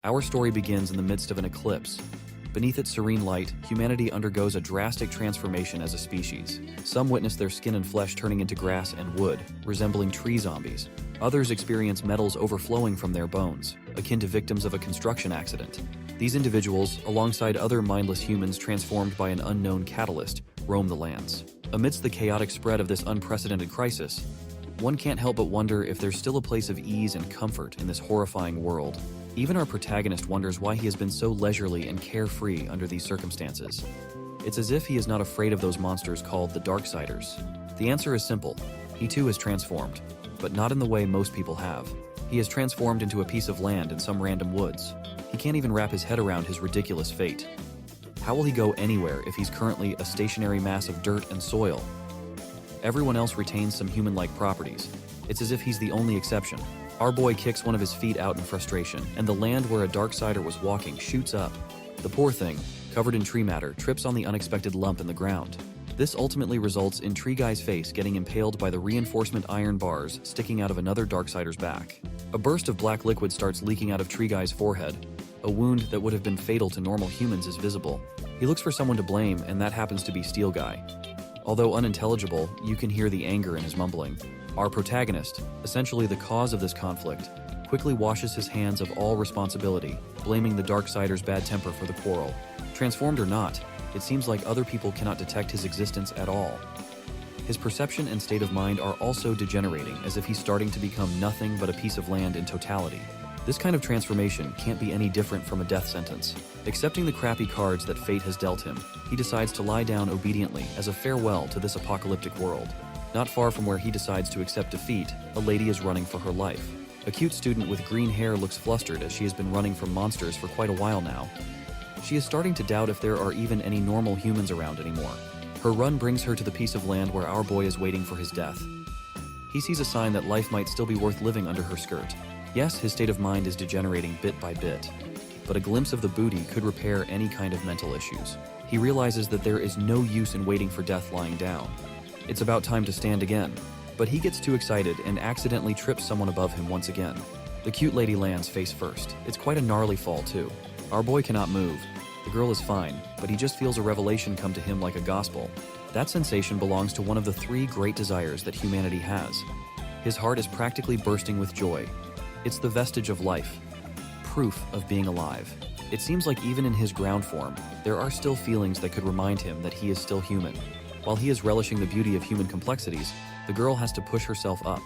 Our story begins in the midst of an eclipse. Beneath its serene light, humanity undergoes a drastic transformation as a species. Some witness their skin and flesh turning into grass and wood, resembling tree zombies. Others experience metals overflowing from their bones, akin to victims of a construction accident. These individuals, alongside other mindless humans transformed by an unknown catalyst, roam the lands. Amidst the chaotic spread of this unprecedented crisis, one can't help but wonder if there's still a place of ease and comfort in this horrifying world. Even our protagonist wonders why he has been so leisurely and carefree under these circumstances. It's as if he is not afraid of those monsters called the Darksiders. The answer is simple. He too is transformed, but not in the way most people have. He is transformed into a piece of land in some random woods. He can't even wrap his head around his ridiculous fate. How will he go anywhere if he's currently a stationary mass of dirt and soil? Everyone else retains some human-like properties. It's as if he's the only exception. Our boy kicks one of his feet out in frustration, and the land where a Darksider was walking shoots up. The poor thing, covered in tree matter, trips on the unexpected lump in the ground. This ultimately results in Tree Guy's face getting impaled by the reinforcement iron bars sticking out of another Darksider's back. A burst of black liquid starts leaking out of Tree Guy's forehead. A wound that would have been fatal to normal humans is visible. He looks for someone to blame, and that happens to be Steel Guy. Although unintelligible, you can hear the anger in his mumbling. Our protagonist, essentially the cause of this conflict, quickly washes his hands of all responsibility, blaming the Darksider's bad temper for the quarrel. Transformed or not, it seems like other people cannot detect his existence at all. His perception and state of mind are also degenerating, as if he's starting to become nothing but a piece of land in totality. This kind of transformation can't be any different from a death sentence. Accepting the crappy cards that fate has dealt him, he decides to lie down obediently as a farewell to this apocalyptic world. Not far from where he decides to accept defeat, a lady is running for her life. A cute student with green hair looks flustered as she has been running from monsters for quite a while now. She is starting to doubt if there are even any normal humans around anymore. Her run brings her to the piece of land where our boy is waiting for his death. He sees a sign that life might still be worth living under her skirt. Yes, his state of mind is degenerating bit by bit, but a glimpse of the booty could repair any kind of mental issues. He realizes that there is no use in waiting for death lying down. It's about time to stand again, but he gets too excited and accidentally trips someone above him once again. The cute lady lands face first. It's quite a gnarly fall too. Our boy cannot move. The girl is fine, but he just feels a revelation come to him like a gospel. That sensation belongs to one of the three great desires that humanity has. His heart is practically bursting with joy. It's the vestige of life, proof of being alive. It seems like even in his ground form, there are still feelings that could remind him that he is still human. While he is relishing the beauty of human complexities, the girl has to push herself up.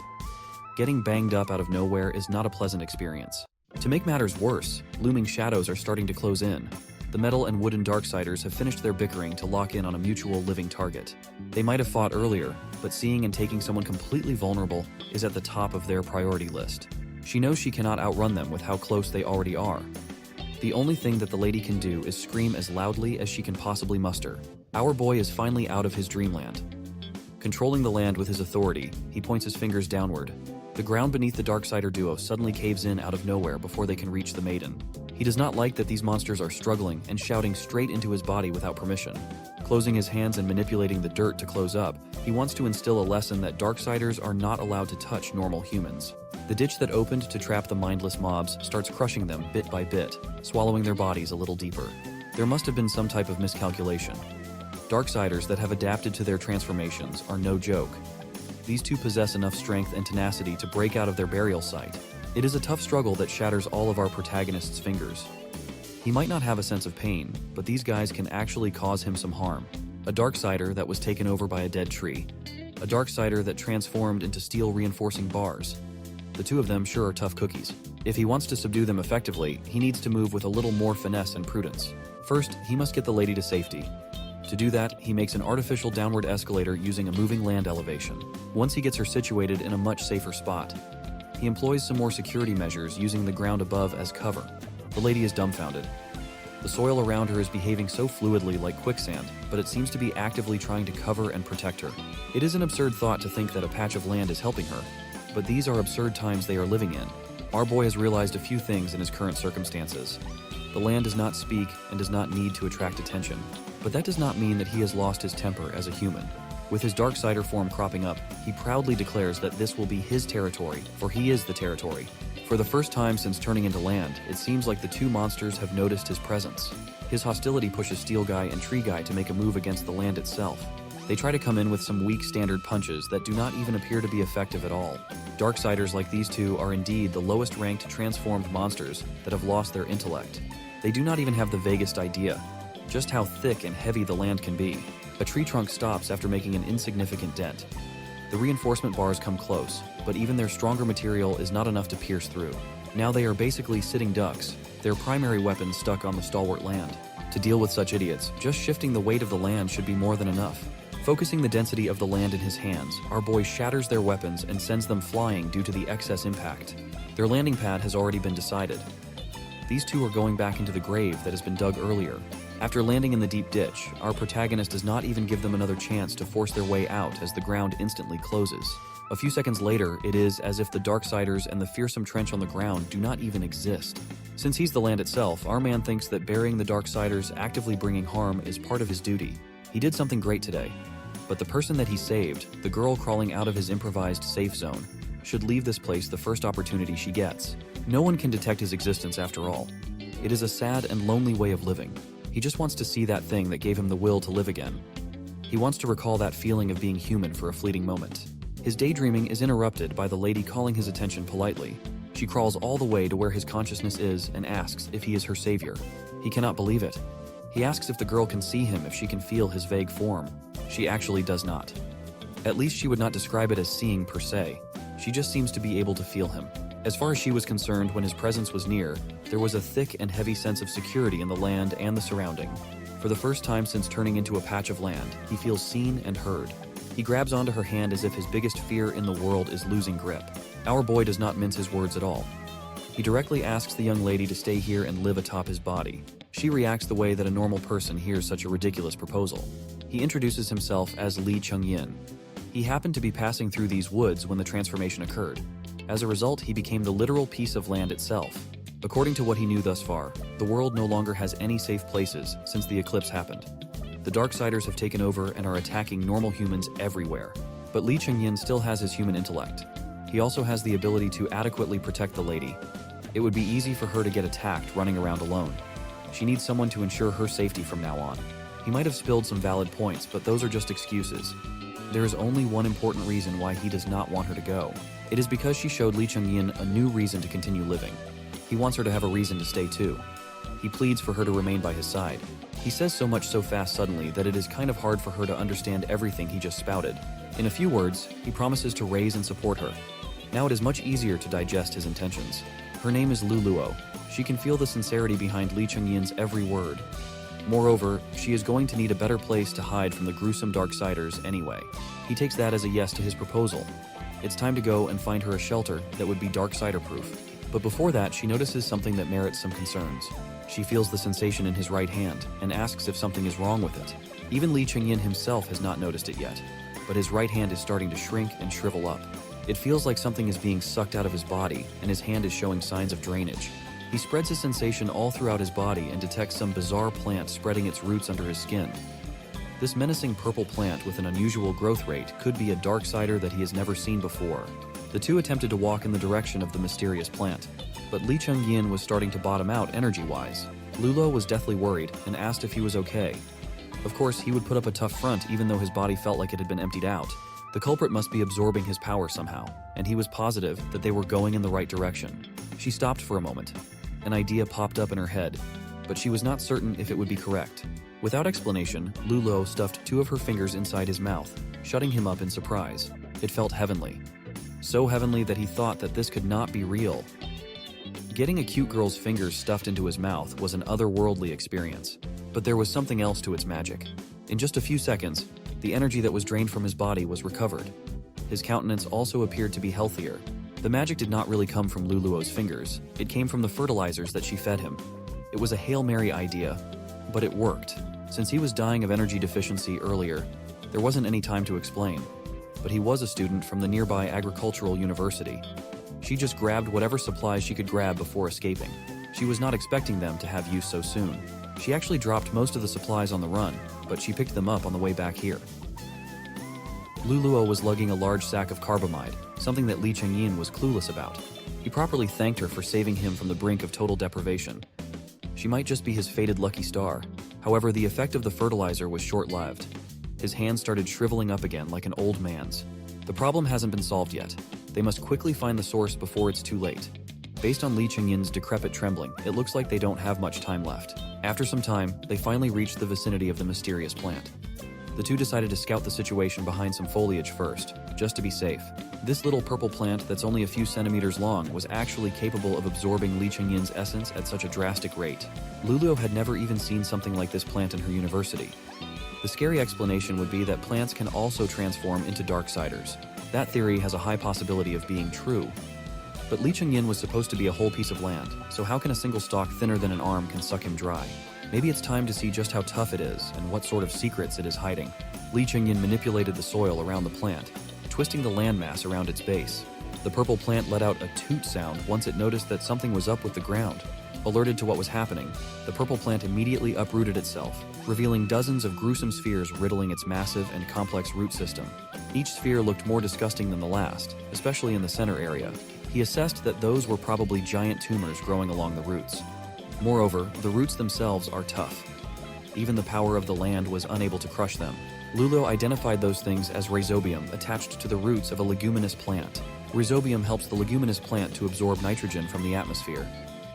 Getting banged up out of nowhere is not a pleasant experience. To make matters worse, looming shadows are starting to close in. The metal and wooden Darksiders have finished their bickering to lock in on a mutual living target. They might have fought earlier, but seeing and taking someone completely vulnerable is at the top of their priority list. She knows she cannot outrun them with how close they already are. The only thing that the lady can do is scream as loudly as she can possibly muster. Our boy is finally out of his dreamland. Controlling the land with his authority, he points his fingers downward. The ground beneath the Darksider duo suddenly caves in out of nowhere before they can reach the maiden. He does not like that these monsters are struggling and shouting straight into his body without permission. Closing his hands and manipulating the dirt to close up, he wants to instill a lesson that Darksiders are not allowed to touch normal humans. The ditch that opened to trap the mindless mobs starts crushing them bit by bit, swallowing their bodies a little deeper. There must have been some type of miscalculation. Darksiders that have adapted to their transformations are no joke. These two possess enough strength and tenacity to break out of their burial site. It is a tough struggle that shatters all of our protagonist's fingers. He might not have a sense of pain, but these guys can actually cause him some harm. A Darksider that was taken over by a dead tree. A Darksider that transformed into steel reinforcing bars. The two of them sure are tough cookies. If he wants to subdue them effectively, he needs to move with a little more finesse and prudence. First, he must get the lady to safety. To do that, he makes an artificial downward escalator using a moving land elevation. Once he gets her situated in a much safer spot, he employs some more security measures using the ground above as cover. The lady is dumbfounded. The soil around her is behaving so fluidly like quicksand, but it seems to be actively trying to cover and protect her. It is an absurd thought to think that a patch of land is helping her, but these are absurd times they are living in. Our boy has realized a few things in his current circumstances. The land does not speak and does not need to attract attention, but that does not mean that he has lost his temper as a human. With his Darksider form cropping up, he proudly declares that this will be his territory, for he is the territory. For the first time since turning into land, it seems like the two monsters have noticed his presence. His hostility pushes Steel Guy and Tree Guy to make a move against the land itself. They try to come in with some weak standard punches that do not even appear to be effective at all. Darksiders like these two are indeed the lowest ranked transformed monsters that have lost their intellect. They do not even have the vaguest idea just how thick and heavy the land can be. A tree trunk stops after making an insignificant dent. The reinforcement bars come close, but even their stronger material is not enough to pierce through. Now they are basically sitting ducks, their primary weapons stuck on the stalwart land. To deal with such idiots, just shifting the weight of the land should be more than enough. Focusing the density of the land in his hands, our boy shatters their weapons and sends them flying due to the excess impact. Their landing pad has already been decided. These two are going back into the grave that has been dug earlier. After landing in the deep ditch, our protagonist does not even give them another chance to force their way out as the ground instantly closes. A few seconds later, it is as if the Darksiders and the fearsome trench on the ground do not even exist. Since he's the land itself, our man thinks that burying the Darksiders actively bringing harm is part of his duty. He did something great today, but the person that he saved, the girl crawling out of his improvised safe zone, should leave this place the first opportunity she gets. No one can detect his existence after all. It is a sad and lonely way of living. He just wants to see that thing that gave him the will to live again. He wants to recall that feeling of being human for a fleeting moment. His daydreaming is interrupted by the lady calling his attention politely. She crawls all the way to where his consciousness is and asks if he is her savior. He cannot believe it. He asks if the girl can see him, if she can feel his vague form. She actually does not. At least she would not describe it as seeing per se. She just seems to be able to feel him. As far as she was concerned, when his presence was near, there was a thick and heavy sense of security in the land and the surrounding. For the first time since turning into a patch of land, he feels seen and heard. He grabs onto her hand as if his biggest fear in the world is losing grip. Our boy does not mince his words at all. He directly asks the young lady to stay here and live atop his body. She reacts the way that a normal person hears such a ridiculous proposal. He introduces himself as Lee Chung Yin. He happened to be passing through these woods when the transformation occurred. As a result, he became the literal piece of land itself. According to what he knew thus far, the world no longer has any safe places since the eclipse happened. The Darksiders have taken over and are attacking normal humans everywhere. But Lee Chung Yin still has his human intellect. He also has the ability to adequately protect the lady. It would be easy for her to get attacked running around alone. She needs someone to ensure her safety from now on. He might have spilled some valid points, but those are just excuses. There is only one important reason why he does not want her to go. It is because she showed Lee Chung Yin a new reason to continue living. He wants her to have a reason to stay too. He pleads for her to remain by his side. He says so much so fast suddenly that it is kind of hard for her to understand everything he just spouted. In a few words, he promises to raise and support her. Now it is much easier to digest his intentions. Her name is Lulu. She can feel the sincerity behind Lee Chung Yin's every word. Moreover, she is going to need a better place to hide from the gruesome Darksiders anyway. He takes that as a yes to his proposal. It's time to go and find her a shelter that would be Darksider-proof. But before that, she notices something that merits some concerns. She feels the sensation in his right hand and asks if something is wrong with it. Even Lee Chung Yin himself has not noticed it yet, but his right hand is starting to shrink and shrivel up. It feels like something is being sucked out of his body, and his hand is showing signs of drainage. He spreads his sensation all throughout his body and detects some bizarre plant spreading its roots under his skin. This menacing purple plant with an unusual growth rate could be a Darksider that he has never seen before. The two attempted to walk in the direction of the mysterious plant, but Lee Chung Yin was starting to bottom out energy-wise. Lulu was deathly worried and asked if he was okay. Of course, he would put up a tough front even though his body felt like it had been emptied out. The culprit must be absorbing his power somehow, and he was positive that they were going in the right direction. She stopped for a moment. An idea popped up in her head, but she was not certain if it would be correct. Without explanation, Lulu stuffed two of her fingers inside his mouth, shutting him up in surprise. It felt heavenly. So heavenly that he thought that this could not be real. Getting a cute girl's fingers stuffed into his mouth was an otherworldly experience, but there was something else to its magic. In just a few seconds, the energy that was drained from his body was recovered. His countenance also appeared to be healthier. The magic did not really come from Lulu's fingers. It came from the fertilizers that she fed him. It was a Hail Mary idea, but it worked. Since he was dying of energy deficiency earlier, there wasn't any time to explain. But he was a student from the nearby agricultural university. She just grabbed whatever supplies she could grab before escaping. She was not expecting them to have use so soon. She actually dropped most of the supplies on the run, but she picked them up on the way back here. Lulu was lugging a large sack of carbamide, something that Lee Chung Yin was clueless about. He properly thanked her for saving him from the brink of total deprivation. She might just be his fated lucky star. However, the effect of the fertilizer was short-lived. His hand started shriveling up again like an old man's. The problem hasn't been solved yet. They must quickly find the source before it's too late. Based on Lee Chung Yin's decrepit trembling, it looks like they don't have much time left. After some time, they finally reached the vicinity of the mysterious plant. The two decided to scout the situation behind some foliage first, just to be safe. This little purple plant that's only a few centimeters long was actually capable of absorbing Lee Chung Yin's essence at such a drastic rate. Lulu had never even seen something like this plant in her university. The scary explanation would be that plants can also transform into Darksiders. That theory has a high possibility of being true. But Lee Chung Yin was supposed to be a whole piece of land, so how can a single stalk thinner than an arm can suck him dry? Maybe it's time to see just how tough it is and what sort of secrets it is hiding. Lee Chung Yin manipulated the soil around the plant, twisting the landmass around its base. The purple plant let out a toot sound once it noticed that something was up with the ground. Alerted to what was happening, the purple plant immediately uprooted itself, revealing dozens of gruesome spheres riddling its massive and complex root system. Each sphere looked more disgusting than the last, especially in the center area. He assessed that those were probably giant tumors growing along the roots. Moreover, the roots themselves are tough. Even the power of the land was unable to crush them. Lulu identified those things as rhizobium attached to the roots of a leguminous plant. Rhizobium helps the leguminous plant to absorb nitrogen from the atmosphere.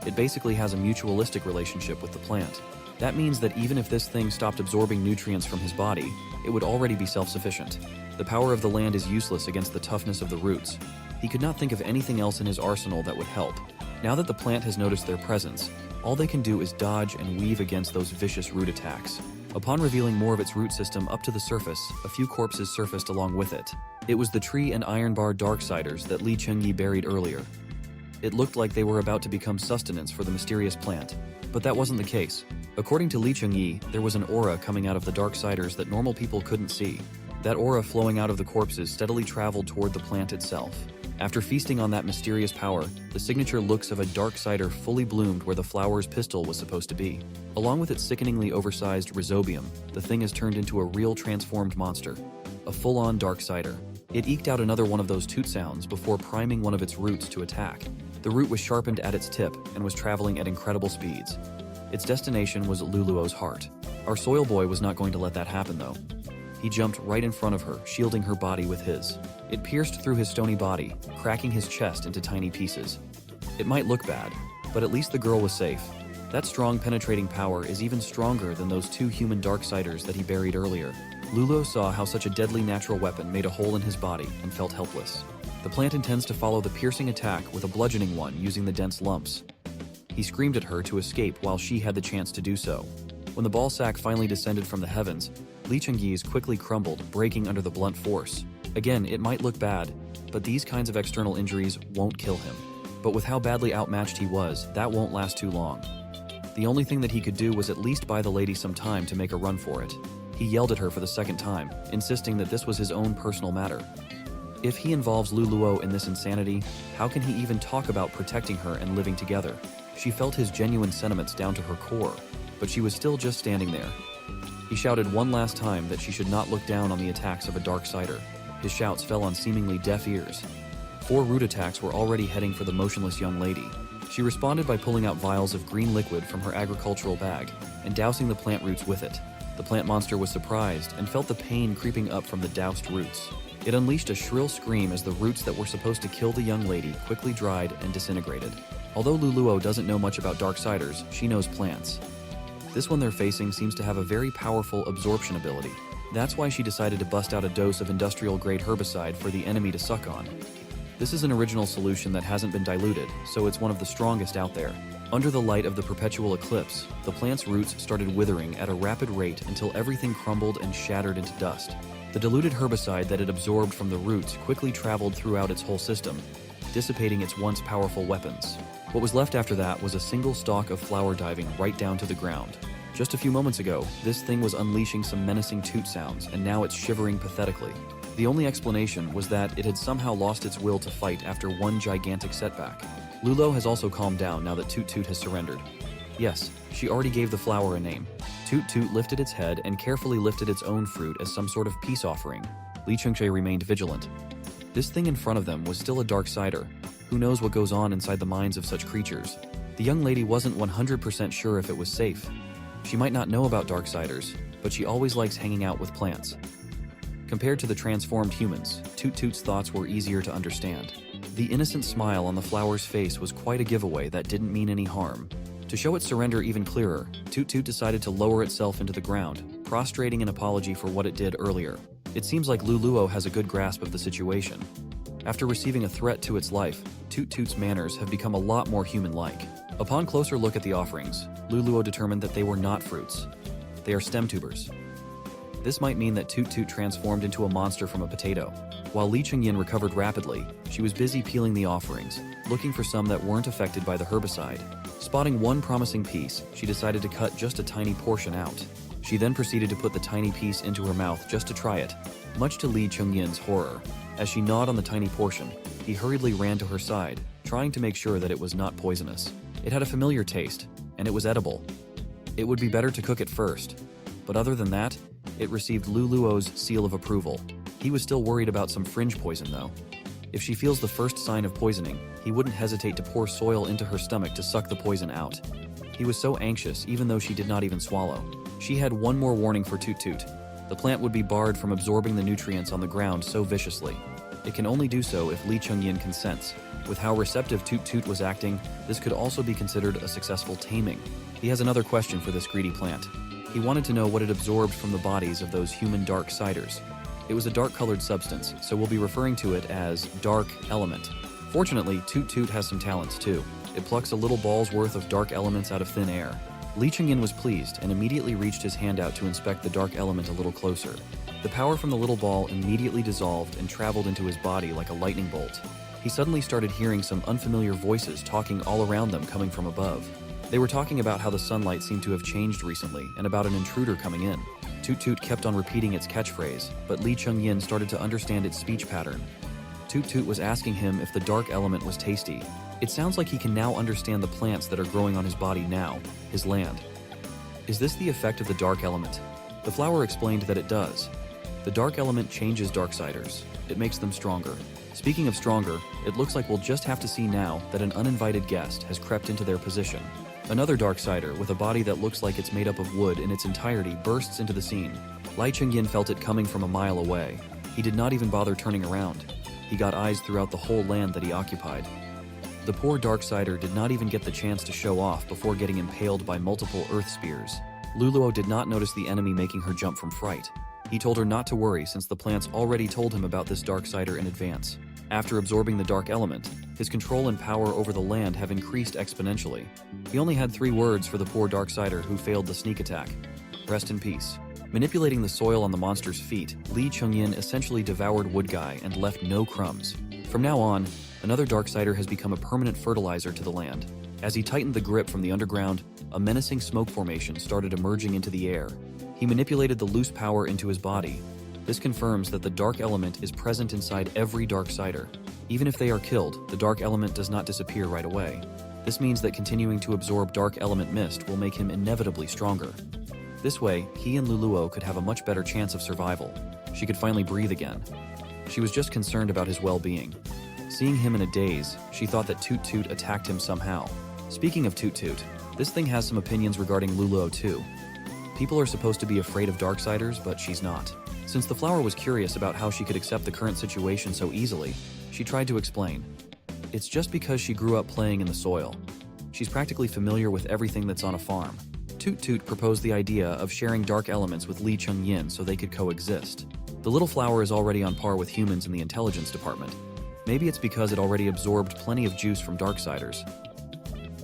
It basically has a mutualistic relationship with the plant. That means that even if this thing stopped absorbing nutrients from his body, it would already be self-sufficient. The power of the land is useless against the toughness of the roots. He could not think of anything else in his arsenal that would help. Now that the plant has noticed their presence, all they can do is dodge and weave against those vicious root attacks. Upon revealing more of its root system up to the surface, a few corpses surfaced along with it. It was the tree and iron bar Darksiders that Lee Chung Yin buried earlier. It looked like they were about to become sustenance for the mysterious plant, but that wasn't the case. According to Lee Chung Yin, there was an aura coming out of the Darksiders that normal people couldn't see. That aura flowing out of the corpses steadily traveled toward the plant itself. After feasting on that mysterious power, the signature looks of a Darksider fully bloomed where the flower's pistil was supposed to be. Along with its sickeningly oversized rhizobium, the thing has turned into a real transformed monster. A full-on Darksider. It eked out another one of those toot sounds before priming one of its roots to attack. The root was sharpened at its tip and was traveling at incredible speeds. Its destination was Luluo's heart. Our soil boy was not going to let that happen though. He jumped right in front of her, shielding her body with his. It pierced through his stony body, cracking his chest into tiny pieces. It might look bad, but at least the girl was safe. That strong penetrating power is even stronger than those two human Darksiders that he buried earlier. Lulu saw how such a deadly natural weapon made a hole in his body and felt helpless. The plant intends to follow the piercing attack with a bludgeoning one using the dense lumps. He screamed at her to escape while she had the chance to do so. When the ball sack finally descended from the heavens, Lee Chung Yin's quickly crumbled, breaking under the blunt force. Again, it might look bad, but these kinds of external injuries won't kill him. But with how badly outmatched he was, that won't last too long. The only thing that he could do was at least buy the lady some time to make a run for it. He yelled at her for the second time, insisting that this was his own personal matter. If he involves Luluo in this insanity, how can he even talk about protecting her and living together? She felt his genuine sentiments down to her core, but she was still just standing there. He shouted one last time that she should not look down on the attacks of a Darksider. His shouts fell on seemingly deaf ears. 4 root attacks were already heading for the motionless young lady. She responded by pulling out vials of green liquid from her agricultural bag and dousing the plant roots with it. The plant monster was surprised and felt the pain creeping up from the doused roots. It unleashed a shrill scream as the roots that were supposed to kill the young lady quickly dried and disintegrated. Although Luluo doesn't know much about Darksiders, she knows plants. This one they're facing seems to have a very powerful absorption ability. That's why she decided to bust out a dose of industrial-grade herbicide for the enemy to suck on. This is an original solution that hasn't been diluted, so it's one of the strongest out there. Under the light of the perpetual eclipse, the plant's roots started withering at a rapid rate until everything crumbled and shattered into dust. The diluted herbicide that it absorbed from the roots quickly traveled throughout its whole system, dissipating its once powerful weapons. What was left after that was a single stalk of flower diving right down to the ground. Just a few moments ago, this thing was unleashing some menacing toot sounds, and now it's shivering pathetically. The only explanation was that it had somehow lost its will to fight after one gigantic setback. Lulu has also calmed down now that Toot Toot has surrendered. Yes, she already gave the flower a name. Toot Toot lifted its head and carefully lifted its own fruit as some sort of peace offering. Lee Chung Yin remained vigilant. This thing in front of them was still a Darksider, Who knows what goes on inside the minds of such creatures? The young lady wasn't 100% sure if it was safe. She might not know about Darksiders, but she always likes hanging out with plants. Compared to the transformed humans, Toot Toot's thoughts were easier to understand. The innocent smile on the flower's face was quite a giveaway that didn't mean any harm. To show its surrender even clearer, Toot Toot decided to lower itself into the ground, prostrating an apology for what it did earlier. It seems like Lulu has a good grasp of the situation. After receiving a threat to its life, Toot Toot's manners have become a lot more human-like. Upon closer look at the offerings, Lulu determined that they were not fruits. They are stem tubers. This might mean that Toot Toot transformed into a monster from a potato. While Lee Chung Yin recovered rapidly, she was busy peeling the offerings, looking for some that weren't affected by the herbicide. Spotting one promising piece, she decided to cut just a tiny portion out. She then proceeded to put the tiny piece into her mouth just to try it, much to Lee Chung Yin's horror. As she gnawed on the tiny portion, he hurriedly ran to her side, trying to make sure that it was not poisonous. It had a familiar taste, and it was edible. It would be better to cook it first, but other than that, it received Lulu's seal of approval. He was still worried about some fringe poison though. If she feels the first sign of poisoning, he wouldn't hesitate to pour soil into her stomach to suck the poison out. He was so anxious even though she did not even swallow. She had one more warning for Toot Toot. The plant would be barred from absorbing the nutrients on the ground so viciously. It can only do so if Lee Chung Yin consents. With how receptive Toot Toot was acting, this could also be considered a successful taming. He has another question for this greedy plant. He wanted to know what it absorbed from the bodies of those human Darksiders. It was a dark-colored substance, so we'll be referring to it as Dark Element. Fortunately, Toot Toot has some talents too. It plucks a little ball's worth of dark elements out of thin air. Lee Chung Yin was pleased and immediately reached his hand out to inspect the dark element a little closer. The power from the little ball immediately dissolved and traveled into his body like a lightning bolt. He suddenly started hearing some unfamiliar voices talking all around them coming from above. They were talking about how the sunlight seemed to have changed recently and about an intruder coming in. Toot Toot kept on repeating its catchphrase, but Lee Chung Yin started to understand its speech pattern. Toot Toot was asking him if the dark element was tasty. It sounds like he can now understand the plants that are growing on his body now, his land. Is this the effect of the dark element? The flower explained that it does. The dark element changes Darksiders. It makes them stronger. Speaking of stronger, it looks like we'll just have to see now that an uninvited guest has crept into their position. Another Darksider with a body that looks like it's made up of wood in its entirety bursts into the scene. Lee Chung Yin felt it coming from a mile away. He did not even bother turning around. He got eyes throughout the whole land that he occupied. The poor Darksider did not even get the chance to show off before getting impaled by multiple earth spears. Lulu did not notice the enemy making her jump from fright. He told her not to worry since the plants already told him about this Darksider in advance. After absorbing the dark element, his control and power over the land have increased exponentially. He only had 3 words for the poor Darksider who failed the sneak attack. Rest in peace. Manipulating the soil on the monster's feet, Lee Chung Yin essentially devoured Wood Guy and left no crumbs. From now on, another Darksider has become a permanent fertilizer to the land. As he tightened the grip from the underground, a menacing smoke formation started emerging into the air. He manipulated the loose power into his body. This confirms that the dark element is present inside every Darksider. Even if they are killed, the dark element does not disappear right away. This means that continuing to absorb dark element mist will make him inevitably stronger. This way, he and Lulu could have a much better chance of survival. She could finally breathe again. She was just concerned about his well-being. Seeing him in a daze, she thought that Toot Toot attacked him somehow. Speaking of Toot Toot, this thing has some opinions regarding Lulu too. People are supposed to be afraid of Darksiders, but she's not. Since the flower was curious about how she could accept the current situation so easily, she tried to explain. It's just because she grew up playing in the soil. She's practically familiar with everything that's on a farm. Toot Toot proposed the idea of sharing dark elements with Lee Chung Yin so they could coexist. The little flower is already on par with humans in the intelligence department. Maybe it's because it already absorbed plenty of juice from Darksiders.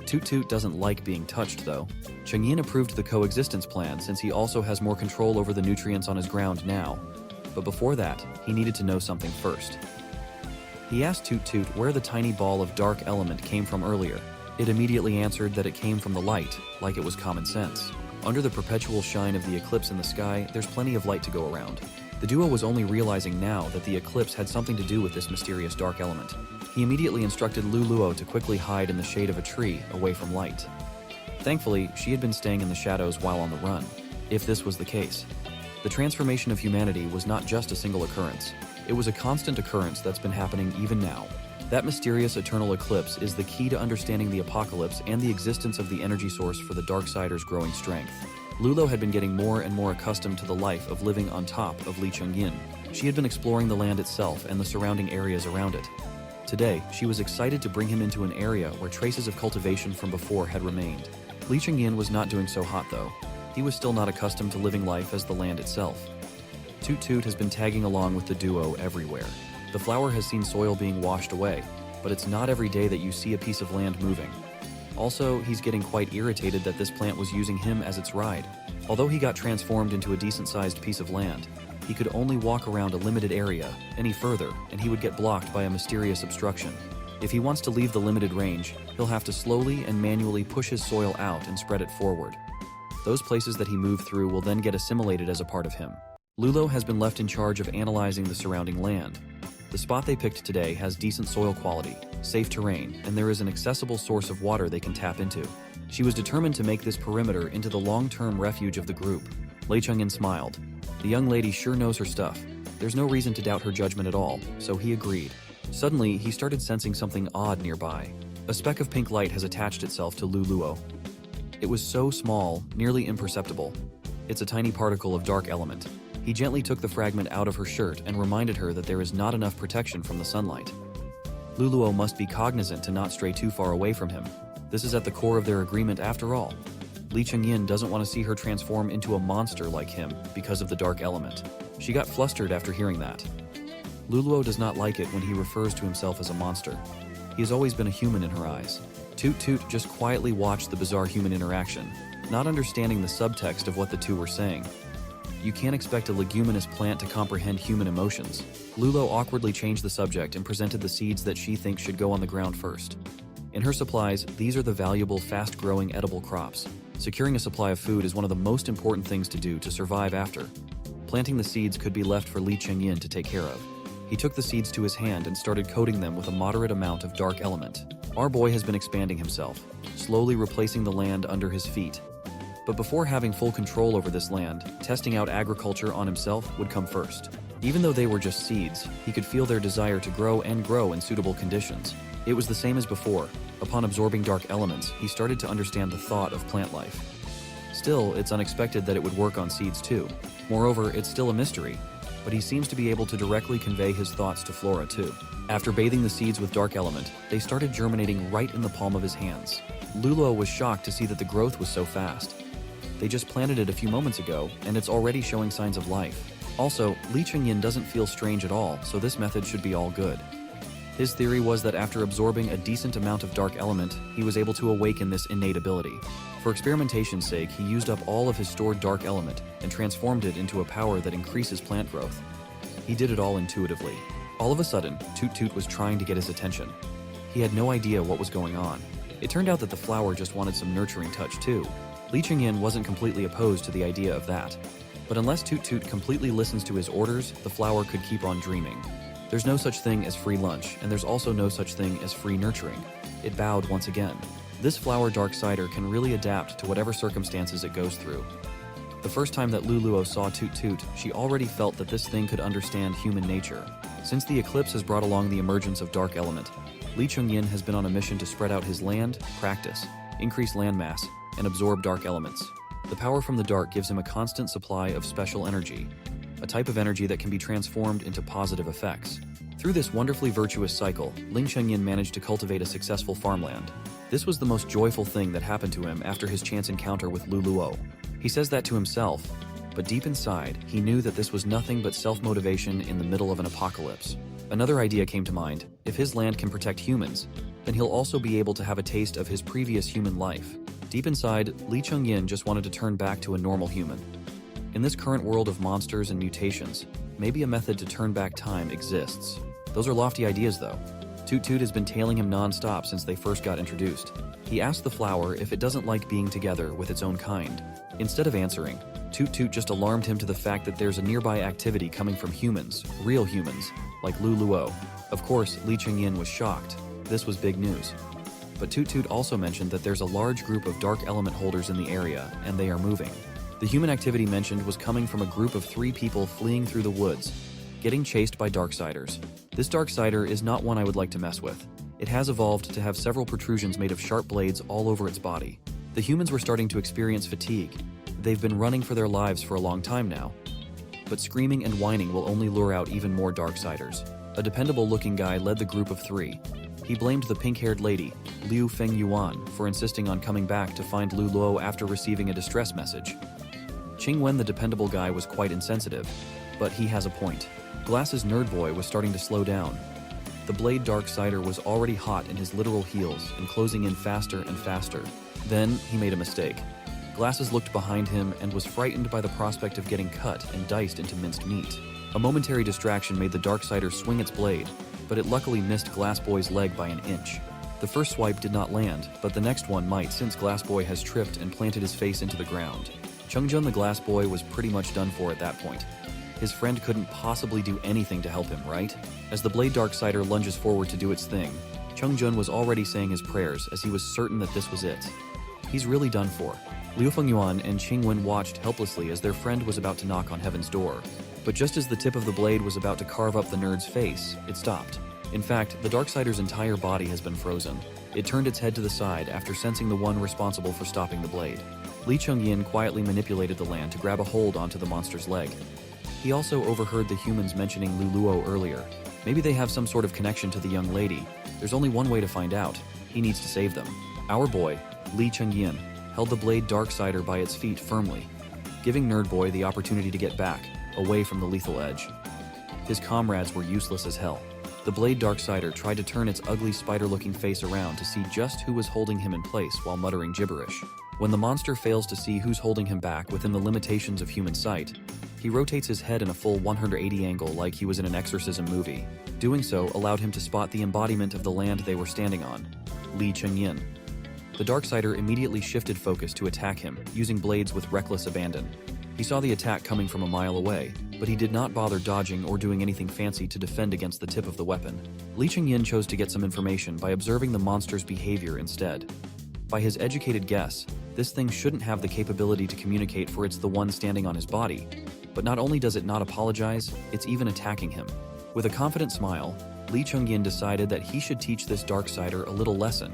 Toot Toot doesn't like being touched though. Chung Yin approved the coexistence plan since he also has more control over the nutrients on his ground now. But before that, he needed to know something first. He asked Toot Toot where the tiny ball of dark element came from earlier. It immediately answered that it came from the light, like it was common sense. Under the perpetual shine of the eclipse in the sky, there's plenty of light to go around. The duo was only realizing now that the eclipse had something to do with this mysterious dark element. He immediately instructed Lulu to quickly hide in the shade of a tree, away from light. Thankfully, she had been staying in the shadows while on the run. If this was the case, the transformation of humanity was not just a single occurrence. It was a constant occurrence that's been happening even now. That mysterious eternal eclipse is the key to understanding the apocalypse and the existence of the energy source for the Darksiders' growing strength. Lulu had been getting more and more accustomed to the life of living on top of Lee Chung Yin. She had been exploring the land itself and the surrounding areas around it. Today, she was excited to bring him into an area where traces of cultivation from before had remained. Lee Chung Yin was not doing so hot though. He was still not accustomed to living life as the land itself. Toot Toot has been tagging along with the duo everywhere. The flower has seen soil being washed away, but it's not every day that you see a piece of land moving. Also, he's getting quite irritated that this plant was using him as its ride. Although he got transformed into a decent-sized piece of land, he could only walk around a limited area any further, and he would get blocked by a mysterious obstruction. If he wants to leave the limited range, he'll have to slowly and manually push his soil out and spread it forward. Those places that he moved through will then get assimilated as a part of him. Lulu has been left in charge of analyzing the surrounding land. The spot they picked today has decent soil quality, safe terrain, and there is an accessible source of water they can tap into. She was determined to make this perimeter into the long-term refuge of the group. Lee Chung Yin smiled. The young lady sure knows her stuff. There's no reason to doubt her judgment at all, so he agreed. Suddenly, he started sensing something odd nearby. A speck of pink light has attached itself to Lulu. It was so small, nearly imperceptible. It's a tiny particle of dark element. He gently took the fragment out of her shirt and reminded her that there is not enough protection from the sunlight. Lulu must be cognizant to not stray too far away from him. This is at the core of their agreement after all. Lee Chung Yin doesn't want to see her transform into a monster like him because of the dark element. She got flustered after hearing that. Lulu does not like it when he refers to himself as a monster. He has always been a human in her eyes. Toot Toot just quietly watched the bizarre human interaction, not understanding the subtext of what the two were saying. You can't expect a leguminous plant to comprehend human emotions. Lulu awkwardly changed the subject and presented the seeds that she thinks should go on the ground first. In her supplies, these are the valuable, fast-growing edible crops. Securing a supply of food is one of the most important things to do to survive after. Planting the seeds could be left for Lee Chung Yin to take care of. He took the seeds to his hand and started coating them with a moderate amount of dark element. Our boy has been expanding himself, slowly replacing the land under his feet. But before having full control over this land, testing out agriculture on himself would come first. Even though they were just seeds, he could feel their desire to grow and grow in suitable conditions. It was the same as before. Upon absorbing dark elements, he started to understand the thought of plant life. Still, it's unexpected that it would work on seeds too. Moreover, it's still a mystery, but he seems to be able to directly convey his thoughts to Flora too. After bathing the seeds with dark element, they started germinating right in the palm of his hands. Lulu was shocked to see that the growth was so fast. They just planted it a few moments ago, and it's already showing signs of life. Also, Lee Chung Yin doesn't feel strange at all, so this method should be all good. His theory was that after absorbing a decent amount of dark element, he was able to awaken this innate ability. For experimentation's sake, he used up all of his stored dark element and transformed it into a power that increases plant growth. He did it all intuitively. All of a sudden, Toot Toot was trying to get his attention. He had no idea what was going on. It turned out that the flower just wanted some nurturing touch too. Lee Chung Yin wasn't completely opposed to the idea of that. But unless Toot Toot completely listens to his orders, the flower could keep on dreaming. There's no such thing as free lunch, and there's also no such thing as free nurturing. It bowed once again. This flower Darksider can really adapt to whatever circumstances it goes through. The first time that Lulu saw Toot Toot, she already felt that this thing could understand human nature. Since the eclipse has brought along the emergence of dark element, Lee Chung Yin has been on a mission to spread out his land, practice, increase landmass, and absorb dark elements. The power from the dark gives him a constant supply of special energy, a type of energy that can be transformed into positive effects. Through this wonderfully virtuous cycle, Lee Chung Yin managed to cultivate a successful farmland. This was the most joyful thing that happened to him after his chance encounter with Lulu. He says that to himself, but deep inside, he knew that this was nothing but self-motivation in the middle of an apocalypse. Another idea came to mind. If his land can protect humans, then he'll also be able to have a taste of his previous human life. Deep inside, Lee Chung Yin just wanted to turn back to a normal human. In this current world of monsters and mutations, maybe a method to turn back time exists. Those are lofty ideas though. Toot Toot has been tailing him non-stop since they first got introduced. He asked the flower if it doesn't like being together with its own kind. Instead of answering, Toot Toot just alarmed him to the fact that there's a nearby activity coming from humans, real humans, like Lulu. Of course, Lee Chung Yin was shocked. This was big news. But Toot Toot also mentioned that there's a large group of dark element holders in the area, and they are moving. The human activity mentioned was coming from a group of 3 people fleeing through the woods. Getting chased by Darksiders. This Darksider is not one I would like to mess with. It has evolved to have several protrusions made of sharp blades all over its body. The humans were starting to experience fatigue. They've been running for their lives for a long time now. But screaming and whining will only lure out even more Darksiders. A dependable-looking guy led the group of 3. He blamed the pink-haired lady, Liu Fengyuan, for insisting on coming back to find Lulu after receiving a distress message. Qingwen, the dependable guy, was quite insensitive, but he has a point. Glass's nerd boy was starting to slow down. The blade Darksider was already hot in his literal heels and closing in faster and faster. Then he made a mistake. Glasses looked behind him and was frightened by the prospect of getting cut and diced into minced meat. A momentary distraction made the Darksider swing its blade, but it luckily missed Glass Boy's leg by an inch. The first swipe did not land, but the next one might since Glass Boy has tripped and planted his face into the ground. Chungjun the Glass Boy was pretty much done for at that point. His friend couldn't possibly do anything to help him, right? As the blade Darksider lunges forward to do its thing, Chungjun was already saying his prayers as he was certain that this was it. He's really done for. Liu Fengyuan and Qingwen watched helplessly as their friend was about to knock on heaven's door. But just as the tip of the blade was about to carve up the nerd's face, it stopped. In fact, the Darksider's entire body has been frozen. It turned its head to the side after sensing the one responsible for stopping the blade. Lee Chung Yin quietly manipulated the land to grab a hold onto the monster's leg. He also overheard the humans mentioning Lulu earlier. Maybe they have some sort of connection to the young lady. There's only one way to find out. He needs to save them. Our boy, Lee Chung Yin, held the blade Darksider by its feet firmly, giving Nerd Boy the opportunity to get back, away from the lethal edge. His comrades were useless as hell. The blade Darksider tried to turn its ugly spider-looking face around to see just who was holding him in place while muttering gibberish. When the monster fails to see who's holding him back within the limitations of human sight, he rotates his head in a full 180 angle like he was in an exorcism movie. Doing so allowed him to spot the embodiment of the land they were standing on, Lee Chung Yin. The Darksider immediately shifted focus to attack him, using blades with reckless abandon. He saw the attack coming from a mile away, but he did not bother dodging or doing anything fancy to defend against the tip of the weapon. Lee Chung Yin chose to get some information by observing the monster's behavior instead. By his educated guess, this thing shouldn't have the capability to communicate, for it's the one standing on his body. But not only does it not apologize, it's even attacking him. With a confident smile, Lee Chung Yin decided that he should teach this Darksider a little lesson.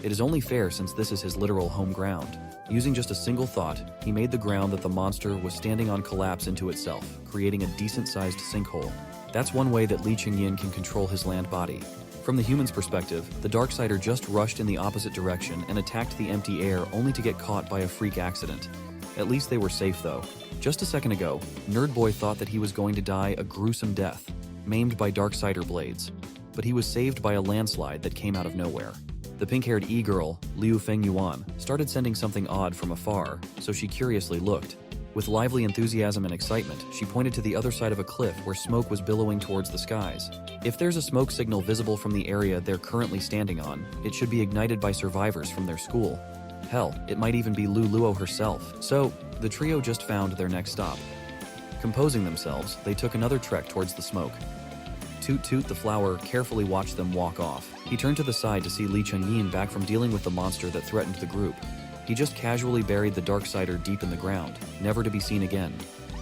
It is only fair since this is his literal home ground. Using just a single thought, he made the ground that the monster was standing on collapse into itself, creating a decent-sized sinkhole. That's one way that Lee Chung Yin can control his land body. From the human's perspective, the Darksider just rushed in the opposite direction and attacked the empty air only to get caught by a freak accident. At least they were safe though. Just a second ago, Nerd Boy thought that he was going to die a gruesome death, maimed by Darksider blades. But he was saved by a landslide that came out of nowhere. The pink-haired e-girl, Liu Fengyuan, started sending something odd from afar, so she curiously looked. With lively enthusiasm and excitement, she pointed to the other side of a cliff where smoke was billowing towards the skies. If there's a smoke signal visible from the area they're currently standing on, it should be ignited by survivors from their school. Hell, it might even be Lulu herself. So, the trio just found their next stop. Composing themselves, they took another trek towards the smoke. Toot Toot the flower carefully watched them walk off. He turned to the side to see Lee Chung Yin back from dealing with the monster that threatened the group. He just casually buried the Darksider deep in the ground, never to be seen again.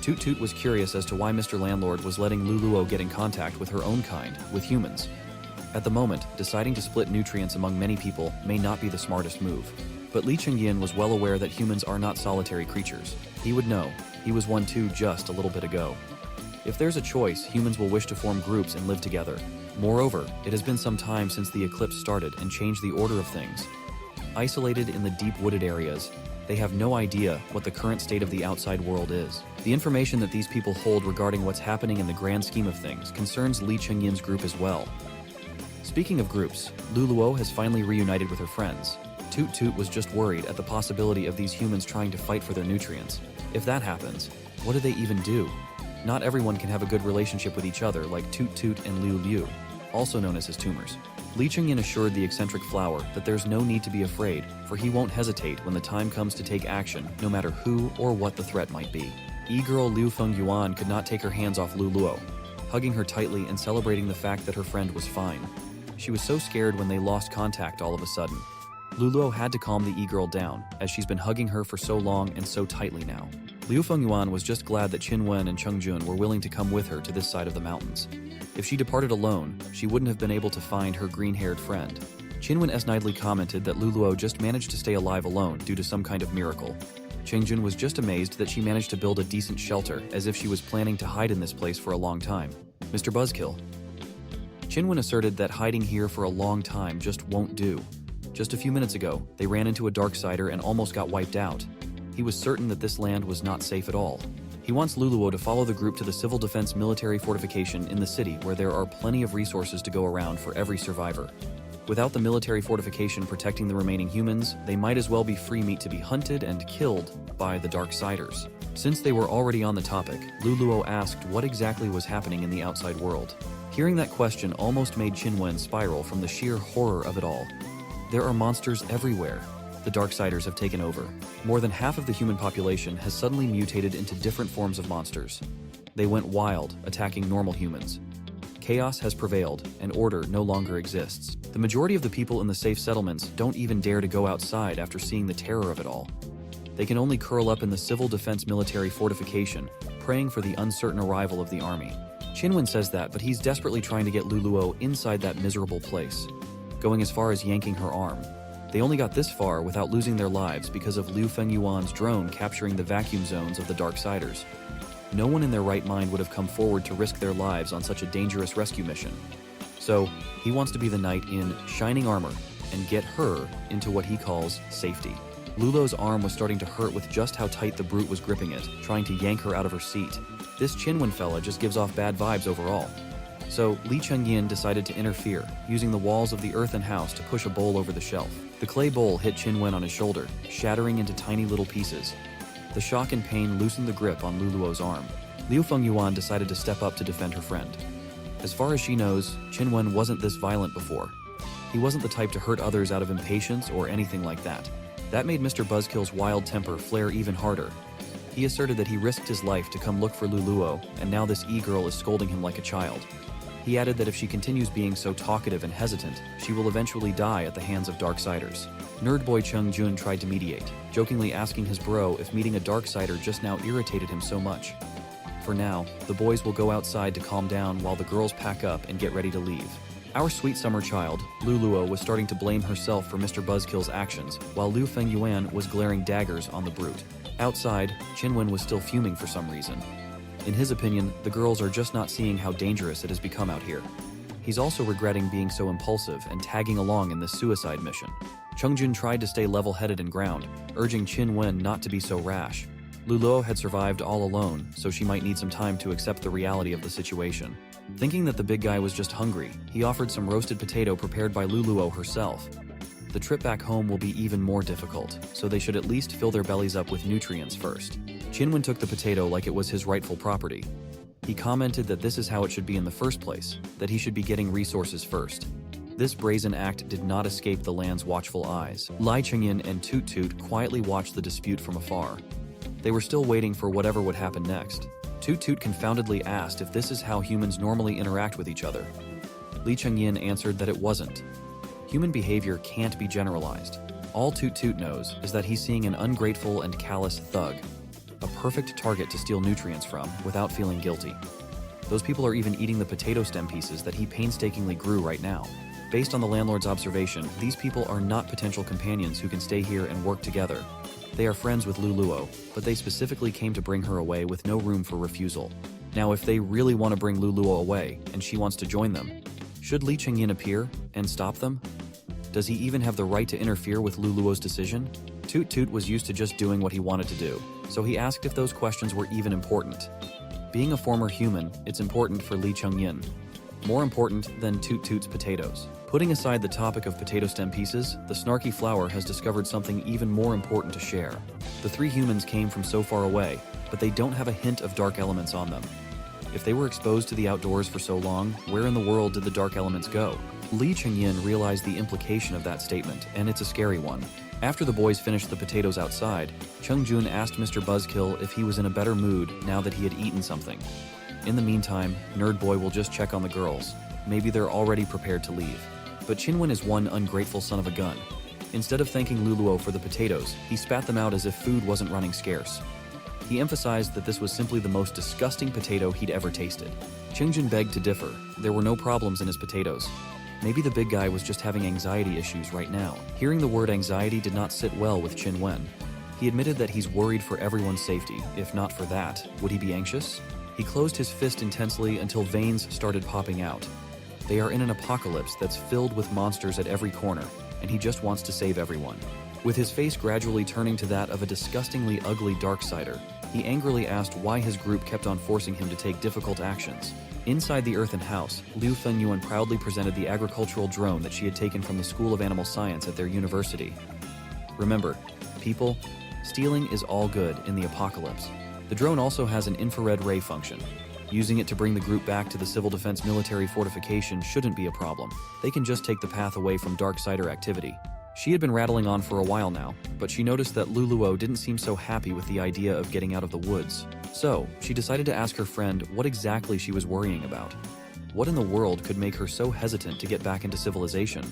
Toot Toot was curious as to why Mr. Landlord was letting Lulu get in contact with her own kind, with humans. At the moment, deciding to split nutrients among many people may not be the smartest move. But Lee Chung Yin was well aware that humans are not solitary creatures. He would know. He was one too just a little bit ago. If there's a choice, humans will wish to form groups and live together. Moreover, it has been some time since the eclipse started and changed the order of things. Isolated in the deep wooded areas, they have no idea what the current state of the outside world is. The information that these people hold regarding what's happening in the grand scheme of things concerns Lee Chung Yin's group as well. Speaking of groups, Lulu has finally reunited with her friends. Toot Toot was just worried at the possibility of these humans trying to fight for their nutrients. If that happens, what do they even do? Not everyone can have a good relationship with each other like Toot Toot and Lulu, also known as his tumors. Lee Chung Yin assured the eccentric flower that there's no need to be afraid, for he won't hesitate when the time comes to take action, no matter who or what the threat might be. E-girl Liu Fengyuan could not take her hands off Lulu, hugging her tightly and celebrating the fact that her friend was fine. She was so scared when they lost contact all of a sudden. Lulu had to calm the e-girl down, as she's been hugging her for so long and so tightly now. Liu Fengyuan was just glad that Qin Wen and Cheng Jun were willing to come with her to this side of the mountains. If she departed alone, she wouldn't have been able to find her green-haired friend. Qin Wen snidely commented that Lulu just managed to stay alive alone due to some kind of miracle. Cheng Jun was just amazed that she managed to build a decent shelter, as if she was planning to hide in this place for a long time. Mr. Buzzkill. Qin Wen asserted that hiding here for a long time just won't do. Just a few minutes ago, they ran into a Darksider and almost got wiped out. He was certain that this land was not safe at all. He wants Lulu to follow the group to the civil defense military fortification in the city where there are plenty of resources to go around for every survivor. Without the military fortification protecting the remaining humans, they might as well be free meat to be hunted and killed by the Darksiders. Since they were already on the topic, Lulu asked what exactly was happening in the outside world. Hearing that question almost made Qin Wen spiral from the sheer horror of it all. There are monsters everywhere. The Darksiders have taken over. More than half of the human population has suddenly mutated into different forms of monsters. They went wild, attacking normal humans. Chaos has prevailed, and order no longer exists. The majority of the people in the safe settlements don't even dare to go outside after seeing the terror of it all. They can only curl up in the civil defense military fortification, praying for the uncertain arrival of the army. Qin Wen says that, but he's desperately trying to get Lulu inside that miserable place, going as far as yanking her arm. They only got this far without losing their lives because of Liu Fengyuan's drone capturing the vacuum zones of the Darksiders. No one in their right mind would have come forward to risk their lives on such a dangerous rescue mission. So, he wants to be the knight in shining armor and get her into what he calls safety. Lulu's arm was starting to hurt with just how tight the brute was gripping it, trying to yank her out of her seat. This Qin Wen fella just gives off bad vibes overall. So, Lee Chung Yin decided to interfere, using the walls of the earthen house to push a bowl over the shelf. The clay bowl hit Qin Wen on his shoulder, shattering into tiny little pieces. The shock and pain loosened the grip on Lulu's arm. Liu Fengyuan decided to step up to defend her friend. As far as she knows, Qin Wen wasn't this violent before. He wasn't the type to hurt others out of impatience or anything like that. That made Mr. Buzzkill's wild temper flare even harder. He asserted that he risked his life to come look for Lulu, and now this e-girl is scolding him like a child. He added that if she continues being so talkative and hesitant, she will eventually die at the hands of Darksiders. Nerd boy Cheng Jun tried to mediate, jokingly asking his bro if meeting a Darksider just now irritated him so much. For now, the boys will go outside to calm down while the girls pack up and get ready to leave. Our sweet summer child, Lulu, was starting to blame herself for Mr. Buzzkill's actions, while Liu Fengyuan was glaring daggers on the brute. Outside, Qin Wen was still fuming for some reason. In his opinion, the girls are just not seeing how dangerous it has become out here. He's also regretting being so impulsive and tagging along in this suicide mission. Cheng Jun tried to stay level-headed and ground, urging Qin Wen not to be so rash. Lulu had survived all alone, so she might need some time to accept the reality of the situation. Thinking that the big guy was just hungry, he offered some roasted potato prepared by Lulu herself. The trip back home will be even more difficult, so they should at least fill their bellies up with nutrients first. Qin Wen took the potato like it was his rightful property. He commented that this is how it should be in the first place, that he should be getting resources first. This brazen act did not escape the land's watchful eyes. Lee Chung Yin and Toot Toot quietly watched the dispute from afar. They were still waiting for whatever would happen next. Toot Toot confoundedly asked if this is how humans normally interact with each other. Lee Chung Yin answered that it wasn't. Human behavior can't be generalized. All Toot Toot knows is that he's seeing an ungrateful and callous thug, a perfect target to steal nutrients from without feeling guilty. Those people are even eating the potato stem pieces that he painstakingly grew right now. Based on the landlord's observation, these people are not potential companions who can stay here and work together. They are friends with Lulu, but they specifically came to bring her away with no room for refusal. Now, if they really want to bring Lulu away, and she wants to join them, should Lee Chung Yin appear and stop them? Does he even have the right to interfere with Lulu's decision? Toot Toot was used to just doing what he wanted to do, so he asked if those questions were even important. Being a former human, it's important for Lee Chung Yin. More important than Toot Toot's potatoes. Putting aside the topic of potato stem pieces, the snarky flower has discovered something even more important to share. The three humans came from so far away, but they don't have a hint of dark elements on them. If they were exposed to the outdoors for so long, where in the world did the dark elements go? Lee Chung Yin realized the implication of that statement, and it's a scary one. After the boys finished the potatoes outside, Cheng Jun asked Mr. Buzzkill if he was in a better mood now that he had eaten something. In the meantime, Nerd Boy will just check on the girls. Maybe they're already prepared to leave. But Qin Wen is one ungrateful son of a gun. Instead of thanking Luluo for the potatoes, he spat them out as if food wasn't running scarce. He emphasized that this was simply the most disgusting potato he'd ever tasted. Chung Yin begged to differ. There were no problems in his potatoes. Maybe the big guy was just having anxiety issues right now. Hearing the word anxiety did not sit well with Qin Wen. He admitted that he's worried for everyone's safety. If not for that, would he be anxious? He closed his fist intensely until veins started popping out. They are in an apocalypse that's filled with monsters at every corner, and he just wants to save everyone. With his face gradually turning to that of a disgustingly ugly Darksider, he angrily asked why his group kept on forcing him to take difficult actions. Inside the earthen house, Liu Fengyuan proudly presented the agricultural drone that she had taken from the School of Animal Science at their university. Remember, people, stealing is all good in the apocalypse. The drone also has an infrared ray function. Using it to bring the group back to the civil defense military fortification shouldn't be a problem. They can just take the path away from Darksider activity. She had been rattling on for a while now, but she noticed that Luluo didn't seem so happy with the idea of getting out of the woods. So, she decided to ask her friend what exactly she was worrying about. What in the world could make her so hesitant to get back into civilization?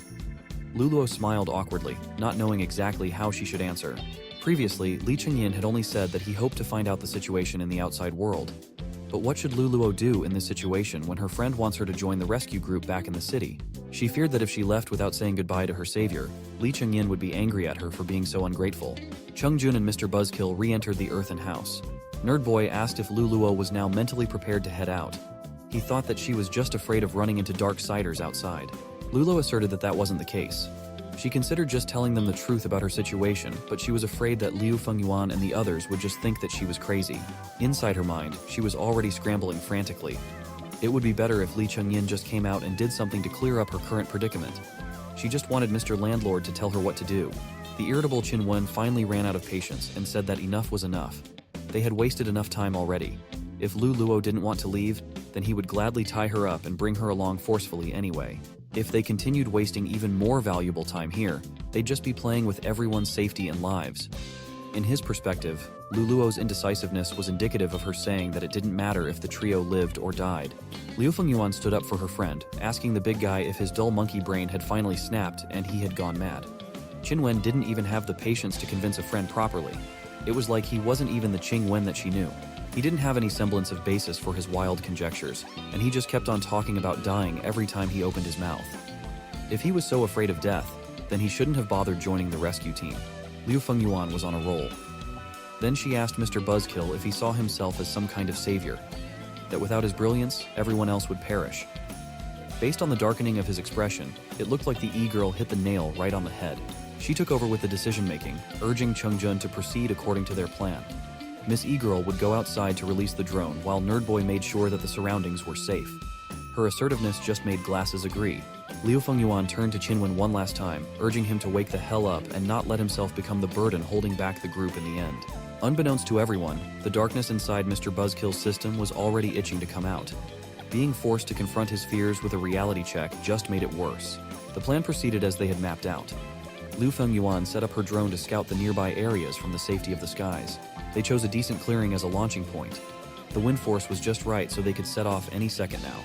Luluo smiled awkwardly, not knowing exactly how she should answer. Previously, Lee Chung Yin had only said that he hoped to find out the situation in the outside world. But what should Luluo do in this situation when her friend wants her to join the rescue group back in the city? She feared that if she left without saying goodbye to her savior, Lee Chung Yin would be angry at her for being so ungrateful. Chung Jun and Mr. Buzzkill re-entered the earthen house. Nerd Boy asked if Luluo was now mentally prepared to head out. He thought that she was just afraid of running into Darksiders outside. Luluo asserted that that wasn't the case. She considered just telling them the truth about her situation, but she was afraid that Liu Fengyuan and the others would just think that she was crazy. Inside her mind, she was already scrambling frantically. It would be better if Lee Chung Yin just came out and did something to clear up her current predicament. She just wanted Mr. Landlord to tell her what to do. The irritable Qin Wen finally ran out of patience and said that enough was enough. They had wasted enough time already. If Luluo didn't want to leave, then he would gladly tie her up and bring her along forcefully anyway. If they continued wasting even more valuable time here, they'd just be playing with everyone's safety and lives. In his perspective, Luluo's indecisiveness was indicative of her saying that it didn't matter if the trio lived or died. Liu Fengyuan stood up for her friend, asking the big guy if his dull monkey brain had finally snapped and he had gone mad. Qin Wen didn't even have the patience to convince a friend properly. It was like he wasn't even the Qing Wen that she knew. He didn't have any semblance of basis for his wild conjectures, and he just kept on talking about dying every time he opened his mouth. If he was so afraid of death, then he shouldn't have bothered joining the rescue team. Liu Fengyuan was on a roll. Then she asked Mr. Buzzkill if he saw himself as some kind of savior, that without his brilliance, everyone else would perish. Based on the darkening of his expression, it looked like the e-girl hit the nail right on the head. She took over with the decision-making, urging Chung Jun to proceed according to their plan. Miss E-Girl would go outside to release the drone while Nerd Boy made sure that the surroundings were safe. Her assertiveness just made glasses agree. Liu Fengyuan turned to Qin Wen one last time, urging him to wake the hell up and not let himself become the burden holding back the group in the end. Unbeknownst to everyone, the darkness inside Mr. Buzzkill's system was already itching to come out. Being forced to confront his fears with a reality check just made it worse. The plan proceeded as they had mapped out. Liu Fengyuan set up her drone to scout the nearby areas from the safety of the skies. They chose a decent clearing as a launching point. The wind force was just right so they could set off any second now.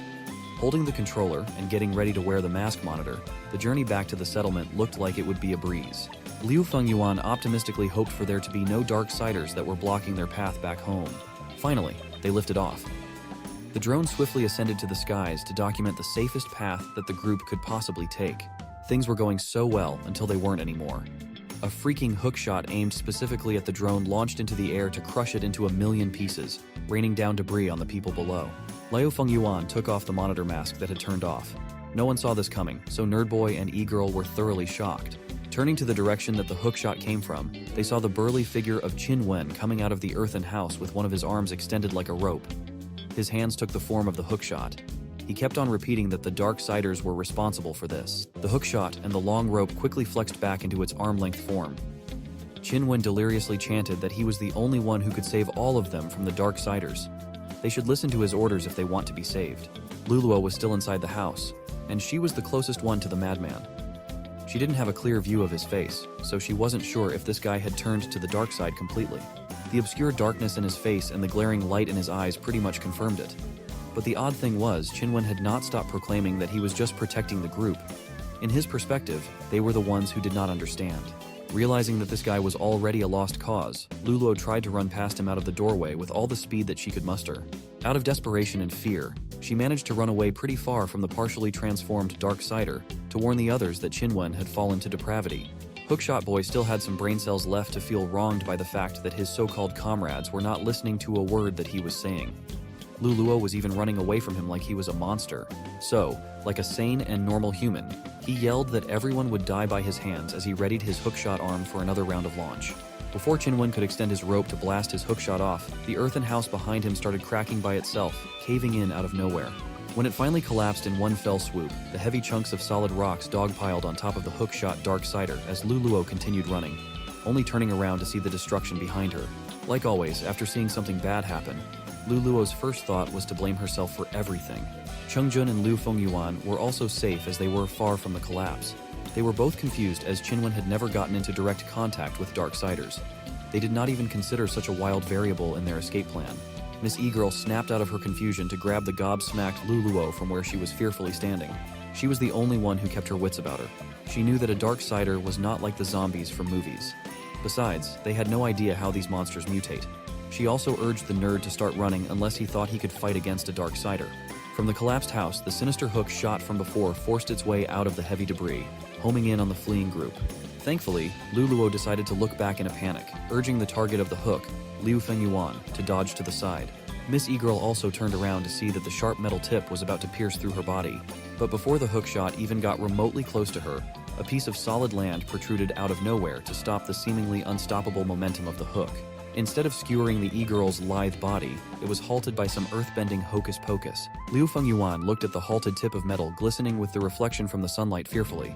Holding the controller and getting ready to wear the mask monitor, the journey back to the settlement looked like it would be a breeze. Liu Fengyuan optimistically hoped for there to be no Darksiders that were blocking their path back home. Finally, they lifted off. The drone swiftly ascended to the skies to document the safest path that the group could possibly take. Things were going so well until they weren't anymore. A freaking hookshot aimed specifically at the drone launched into the air to crush it into a million pieces, raining down debris on the people below. Liu Fengyuan took off the monitor mask that had turned off. No one saw this coming, so Nerd Boy and E-Girl were thoroughly shocked. Turning to the direction that the hookshot came from, they saw the burly figure of Qin Wen coming out of the earthen house with one of his arms extended like a rope. His hands took the form of the hookshot. He kept on repeating that the Darksiders were responsible for this. The hookshot and the long rope quickly flexed back into its arm-length form. Qin Wen deliriously chanted that he was the only one who could save all of them from the Darksiders. They should listen to his orders if they want to be saved. Luluo was still inside the house, and she was the closest one to the madman. She didn't have a clear view of his face, so she wasn't sure if this guy had turned to the dark side completely. The obscure darkness in his face and the glaring light in his eyes pretty much confirmed it. But the odd thing was, Qin Wen had not stopped proclaiming that he was just protecting the group. In his perspective, they were the ones who did not understand. Realizing that this guy was already a lost cause, Lulu tried to run past him out of the doorway with all the speed that she could muster. Out of desperation and fear, she managed to run away pretty far from the partially transformed Darksider to warn the others that Qinwen had fallen to depravity. Hookshot Boy still had some brain cells left to feel wronged by the fact that his so-called comrades were not listening to a word that he was saying. Luluo was even running away from him like he was a monster. So, like a sane and normal human, he yelled that everyone would die by his hands as he readied his hookshot arm for another round of launch. Before Qinwen could extend his rope to blast his hookshot off, the earthen house behind him started cracking by itself, caving in out of nowhere. When it finally collapsed in one fell swoop, the heavy chunks of solid rocks dogpiled on top of the hookshot Darksider as Luluo continued running, only turning around to see the destruction behind her. Like always, after seeing something bad happen, Luluo's first thought was to blame herself for everything. Chungjun and Lu Fengyuan were also safe as they were far from the collapse. They were both confused as Qinwen had never gotten into direct contact with Darksiders. They did not even consider such a wild variable in their escape plan. Miss E-Girl snapped out of her confusion to grab the gobsmacked Luluo from where she was fearfully standing. She was the only one who kept her wits about her. She knew that a Darksider was not like the zombies from movies. Besides, they had no idea how these monsters mutate. She also urged the nerd to start running unless he thought he could fight against a Darksider. From the collapsed house, the sinister hook shot from before forced its way out of the heavy debris, homing in on the fleeing group. Thankfully, Luluo decided to look back in a panic, urging the target of the hook, Liu Fengyuan, to dodge to the side. Miss E-Girl also turned around to see that the sharp metal tip was about to pierce through her body. But before the hook shot even got remotely close to her, a piece of solid land protruded out of nowhere to stop the seemingly unstoppable momentum of the hook. Instead of skewering the E-Girl's lithe body, it was halted by some earth-bending hocus-pocus. Liu Fengyuan looked at the halted tip of metal glistening with the reflection from the sunlight fearfully.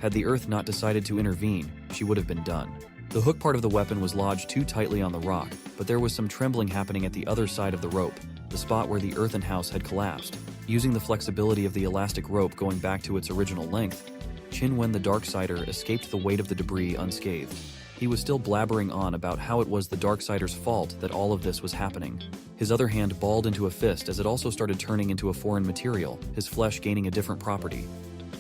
Had the earth not decided to intervene, she would have been done. The hook part of the weapon was lodged too tightly on the rock, but there was some trembling happening at the other side of the rope, the spot where the earthen house had collapsed. Using the flexibility of the elastic rope going back to its original length, Qinwen the Darksider escaped the weight of the debris unscathed. He was still blabbering on about how it was the Darksider's fault that all of this was happening. His other hand balled into a fist as it also started turning into a foreign material, his flesh gaining a different property.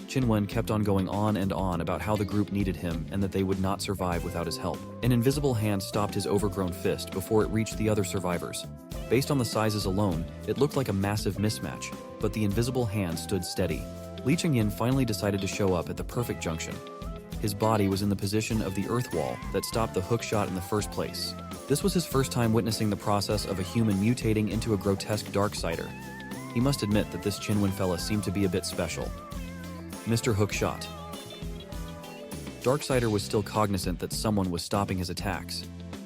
Qinwen kept on going on and on about how the group needed him and that they would not survive without his help. An invisible hand stopped his overgrown fist before it reached the other survivors. Based on the sizes alone, it looked like a massive mismatch, but the invisible hand stood steady. Lee Chung Yin finally decided to show up at the perfect junction. His body was in the position of the earth wall that stopped the hook shot in the first place. This was his first time witnessing the process of a human mutating into a grotesque Darksider. He must admit that this Qinwen fella seemed to be a bit special. Mr. Hookshot. Darksider was still cognizant that someone was stopping his attacks.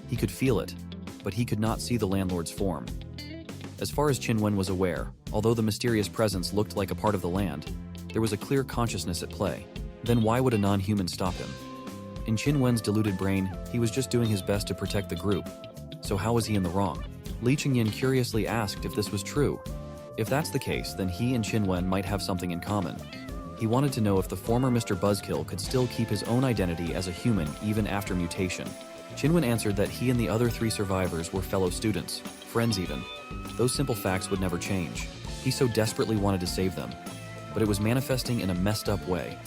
He could feel it, but he could not see the landlord's form. As far as Qinwen was aware, although the mysterious presence looked like a part of the land, there was a clear consciousness at play. Then why would a non-human stop him? In Qinwen's deluded brain, he was just doing his best to protect the group. So how was he in the wrong? Lee Chung Yin curiously asked if this was true. If that's the case, then he and Qinwen might have something in common. He wanted to know if the former Mr. Buzzkill could still keep his own identity as a human even after mutation. Qinwen answered that he and the other 3 survivors were fellow students, friends even. Those simple facts would never change. He so desperately wanted to save them, but it was manifesting in a messed up way.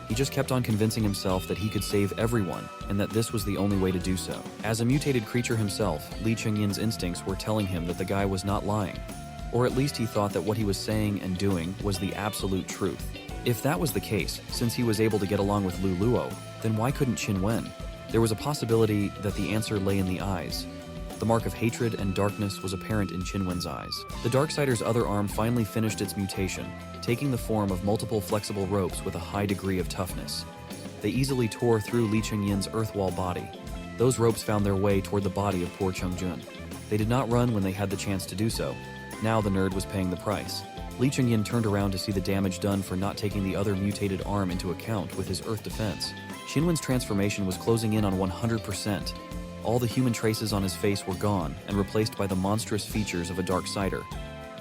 He just kept on convincing himself that he could save everyone and that this was the only way to do so. As a mutated creature himself, Lee Chung Yin's instincts were telling him that the guy was not lying. Or at least he thought that what he was saying and doing was the absolute truth. If that was the case, since he was able to get along with Luluo, then why couldn't Qinwen? There was a possibility that the answer lay in the eyes. The mark of hatred and darkness was apparent in Qinwen's eyes. The Darksider's other arm finally finished its mutation, taking the form of multiple flexible ropes with a high degree of toughness. They easily tore through Lee Chung Yin's earthwall body. Those ropes found their way toward the body of poor Chungjun. They did not run when they had the chance to do so. Now the nerd was paying the price. Lee Chung Yin turned around to see the damage done for not taking the other mutated arm into account with his earth defense. Qinwen's transformation was closing in on 100%. All the human traces on his face were gone and replaced by the monstrous features of a Darksider.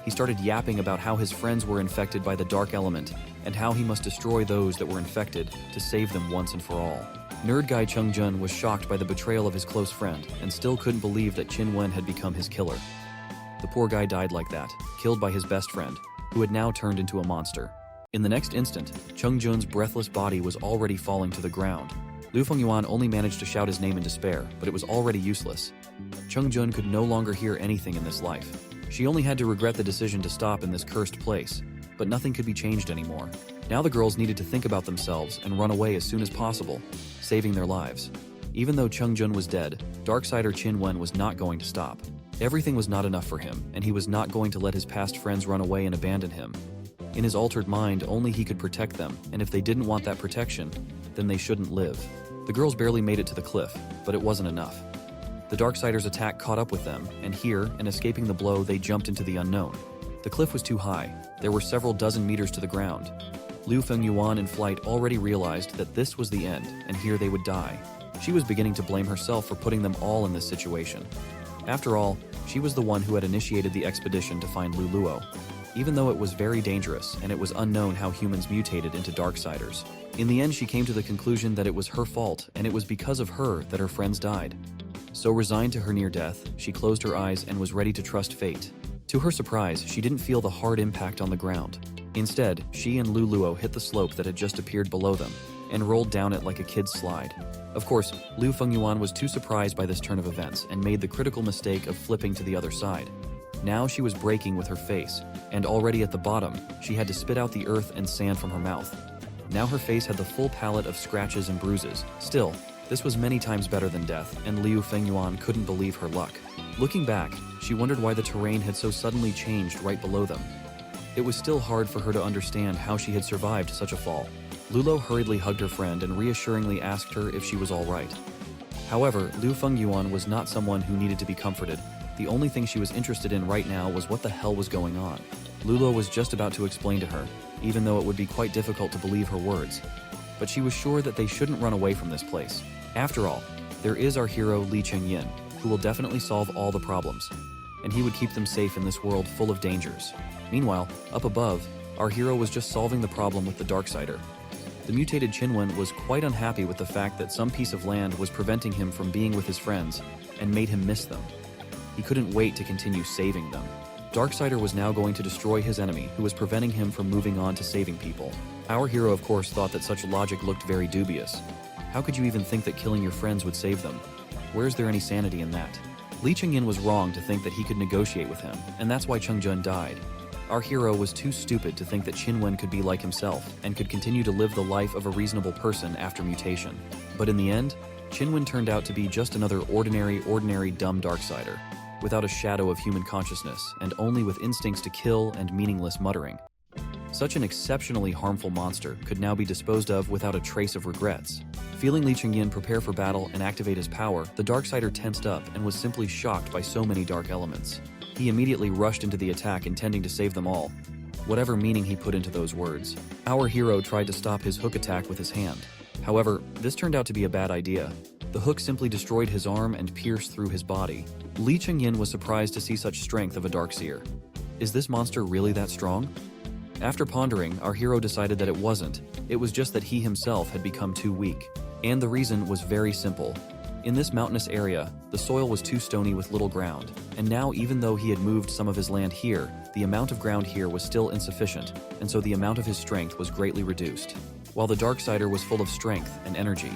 He started yapping about how his friends were infected by the dark element and how he must destroy those that were infected to save them once and for all. Nerd guy Chungjun was shocked by the betrayal of his close friend and still couldn't believe that Qinwen had become his killer. The poor guy died like that, killed by his best friend, who had now turned into a monster. In the next instant, Chung Jun's breathless body was already falling to the ground. Lu Fengyuan only managed to shout his name in despair, but it was already useless. Chung Jun could no longer hear anything in this life. She only had to regret the decision to stop in this cursed place, but nothing could be changed anymore. Now the girls needed to think about themselves and run away as soon as possible, saving their lives. Even though Chung Jun was dead, Darksider Qin Wen was not going to stop. Everything was not enough for him, and he was not going to let his past friends run away and abandon him. In his altered mind, only he could protect them, and if they didn't want that protection, then they shouldn't live. The girls barely made it to the cliff, but it wasn't enough. The Darksiders' attack caught up with them, and here, in escaping the blow, they jumped into the unknown. The cliff was too high. There were several dozen meters to the ground. Lu Fengyuan in flight already realized that this was the end, and here they would die. She was beginning to blame herself for putting them all in this situation. After all, she was the one who had initiated the expedition to find Luluo, even though it was very dangerous and it was unknown how humans mutated into Darksiders. In the end, she came to the conclusion that it was her fault, and it was because of her that her friends died. So resigned to her near death, she closed her eyes and was ready to trust fate. To her surprise, she didn't feel the hard impact on the ground. Instead, she and Luluo hit the slope that had just appeared below them, and rolled down it like a kid's slide. Of course, Lu Fengyuan was too surprised by this turn of events and made the critical mistake of flipping to the other side. Now she was breaking with her face, and already at the bottom, she had to spit out the earth and sand from her mouth. Now her face had the full palette of scratches and bruises. Still, this was many times better than death, and Liu Fengyuan couldn't believe her luck. Looking back, she wondered why the terrain had so suddenly changed right below them. It was still hard for her to understand how she had survived such a fall. Lulu hurriedly hugged her friend and reassuringly asked her if she was all right. However, Lu Fengyuan was not someone who needed to be comforted. The only thing she was interested in right now was what the hell was going on. Lulu was just about to explain to her, even though it would be quite difficult to believe her words. But she was sure that they shouldn't run away from this place. After all, there is our hero Lee Chung Yin, who will definitely solve all the problems, and he would keep them safe in this world full of dangers. Meanwhile, up above, our hero was just solving the problem with the Darksider. The mutated Qinwen was quite unhappy with the fact that some piece of land was preventing him from being with his friends and made him miss them. He couldn't wait to continue saving them. Darksider was now going to destroy his enemy, who was preventing him from moving on to saving people. Our hero, of course, thought that such logic looked very dubious. How could you even think that killing your friends would save them? Where's there any sanity in that? Lee Chung Yin was wrong to think that he could negotiate with him, and that's why Chung Jun died. Our hero was too stupid to think that Qinwen could be like himself and could continue to live the life of a reasonable person after mutation. But in the end, Qinwen turned out to be just another ordinary dumb Darksider, without a shadow of human consciousness and only with instincts to kill and meaningless muttering. Such an exceptionally harmful monster could now be disposed of without a trace of regrets. Feeling Lee Chung Yin prepare for battle and activate his power, the Darksider tensed up and was simply shocked by so many dark elements. He immediately rushed into the attack, intending to save them all, whatever meaning he put into those words. Our hero tried to stop his hook attack with his hand. However, this turned out to be a bad idea. The hook simply destroyed his arm and pierced through his body. Lee Chung Yin was surprised to see such strength of a Darkseer. Is this monster really that strong? After pondering, our hero decided that it wasn't. It was just that he himself had become too weak. And the reason was very simple. In this mountainous area, the soil was too stony with little ground, and now even though he had moved some of his land here, the amount of ground here was still insufficient, and so the amount of his strength was greatly reduced. While the Darksider was full of strength and energy,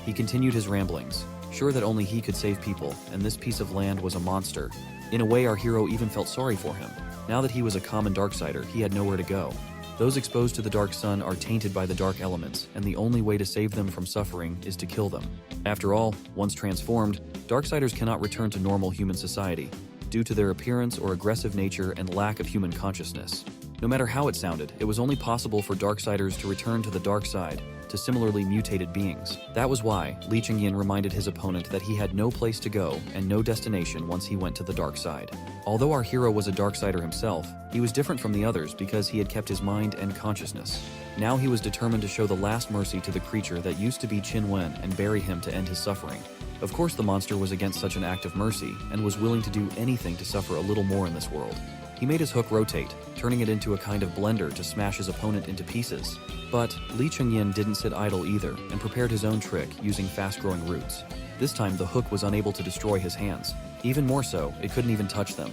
he continued his ramblings, sure that only he could save people, and this piece of land was a monster. In a way, our hero even felt sorry for him. Now that he was a common Darksider, he had nowhere to go. Those exposed to the dark sun are tainted by the dark elements, and the only way to save them from suffering is to kill them. After all, once transformed, Darksiders cannot return to normal human society, due to their appearance or aggressive nature and lack of human consciousness. No matter how it sounded, it was only possible for Darksiders to return to the dark side, to similarly mutated beings. That was why Lee Chung Yin reminded his opponent that he had no place to go and no destination once he went to the dark side. Although our hero was a Darksider himself, he was different from the others because he had kept his mind and consciousness. Now he was determined to show the last mercy to the creature that used to be Qinwen and bury him to end his suffering. Of course, the monster was against such an act of mercy and was willing to do anything to suffer a little more in this world. He made his hook rotate, turning it into a kind of blender to smash his opponent into pieces. But Lee Chung Yin didn't sit idle either and prepared his own trick using fast-growing roots. This time the hook was unable to destroy his hands. Even more so, it couldn't even touch them.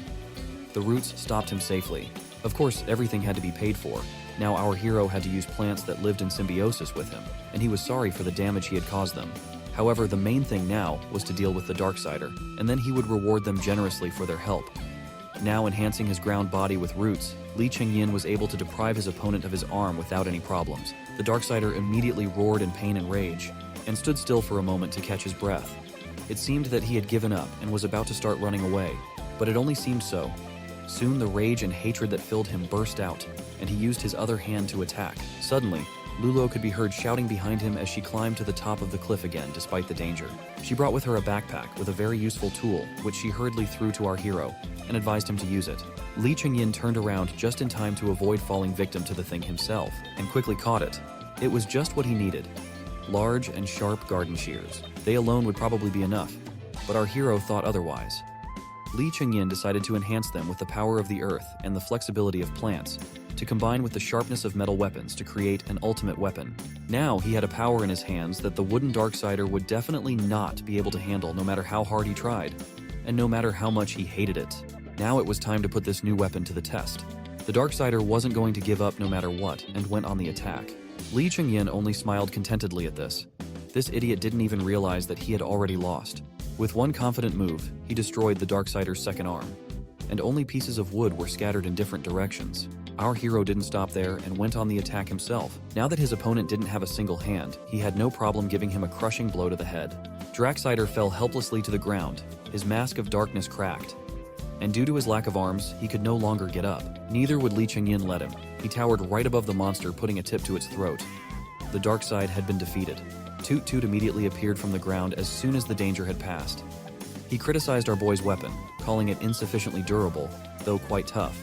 The roots stopped him safely. Of course, everything had to be paid for. Now our hero had to use plants that lived in symbiosis with him, and he was sorry for the damage he had caused them. However, the main thing now was to deal with the Darksider, and then he would reward them generously for their help. Now enhancing his ground body with roots, Lee Chung Yin was able to deprive his opponent of his arm without any problems. The Darksider immediately roared in pain and rage, and stood still for a moment to catch his breath. It seemed that he had given up and was about to start running away, but it only seemed so. Soon the rage and hatred that filled him burst out, and he used his other hand to attack. Suddenly, Lulu could be heard shouting behind him as she climbed to the top of the cliff again despite the danger. She brought with her a backpack with a very useful tool, which she hurriedly threw to our hero, and advised him to use it. Lee Chung Yin turned around just in time to avoid falling victim to the thing himself, and quickly caught it. It was just what he needed. Large and sharp garden shears. They alone would probably be enough, but our hero thought otherwise. Lee Chung Yin decided to enhance them with the power of the earth and the flexibility of plants, to combine with the sharpness of metal weapons to create an ultimate weapon. Now he had a power in his hands that the wooden Darksider would definitely not be able to handle no matter how hard he tried, and no matter how much he hated it. Now it was time to put this new weapon to the test. The Darksider wasn't going to give up no matter what, and went on the attack. Lee Chung Yin only smiled contentedly at this. This idiot didn't even realize that he had already lost. With one confident move, he destroyed the Darksider's second arm, and only pieces of wood were scattered in different directions. Our hero didn't stop there and went on the attack himself. Now that his opponent didn't have a single hand, he had no problem giving him a crushing blow to the head. Darksider fell helplessly to the ground, his mask of darkness cracked, and due to his lack of arms, he could no longer get up. Neither would Lee Chung Yin let him. He towered right above the monster, putting a tip to its throat. The dark side had been defeated. Toot Toot immediately appeared from the ground as soon as the danger had passed. He criticized our boy's weapon, calling it insufficiently durable, though quite tough.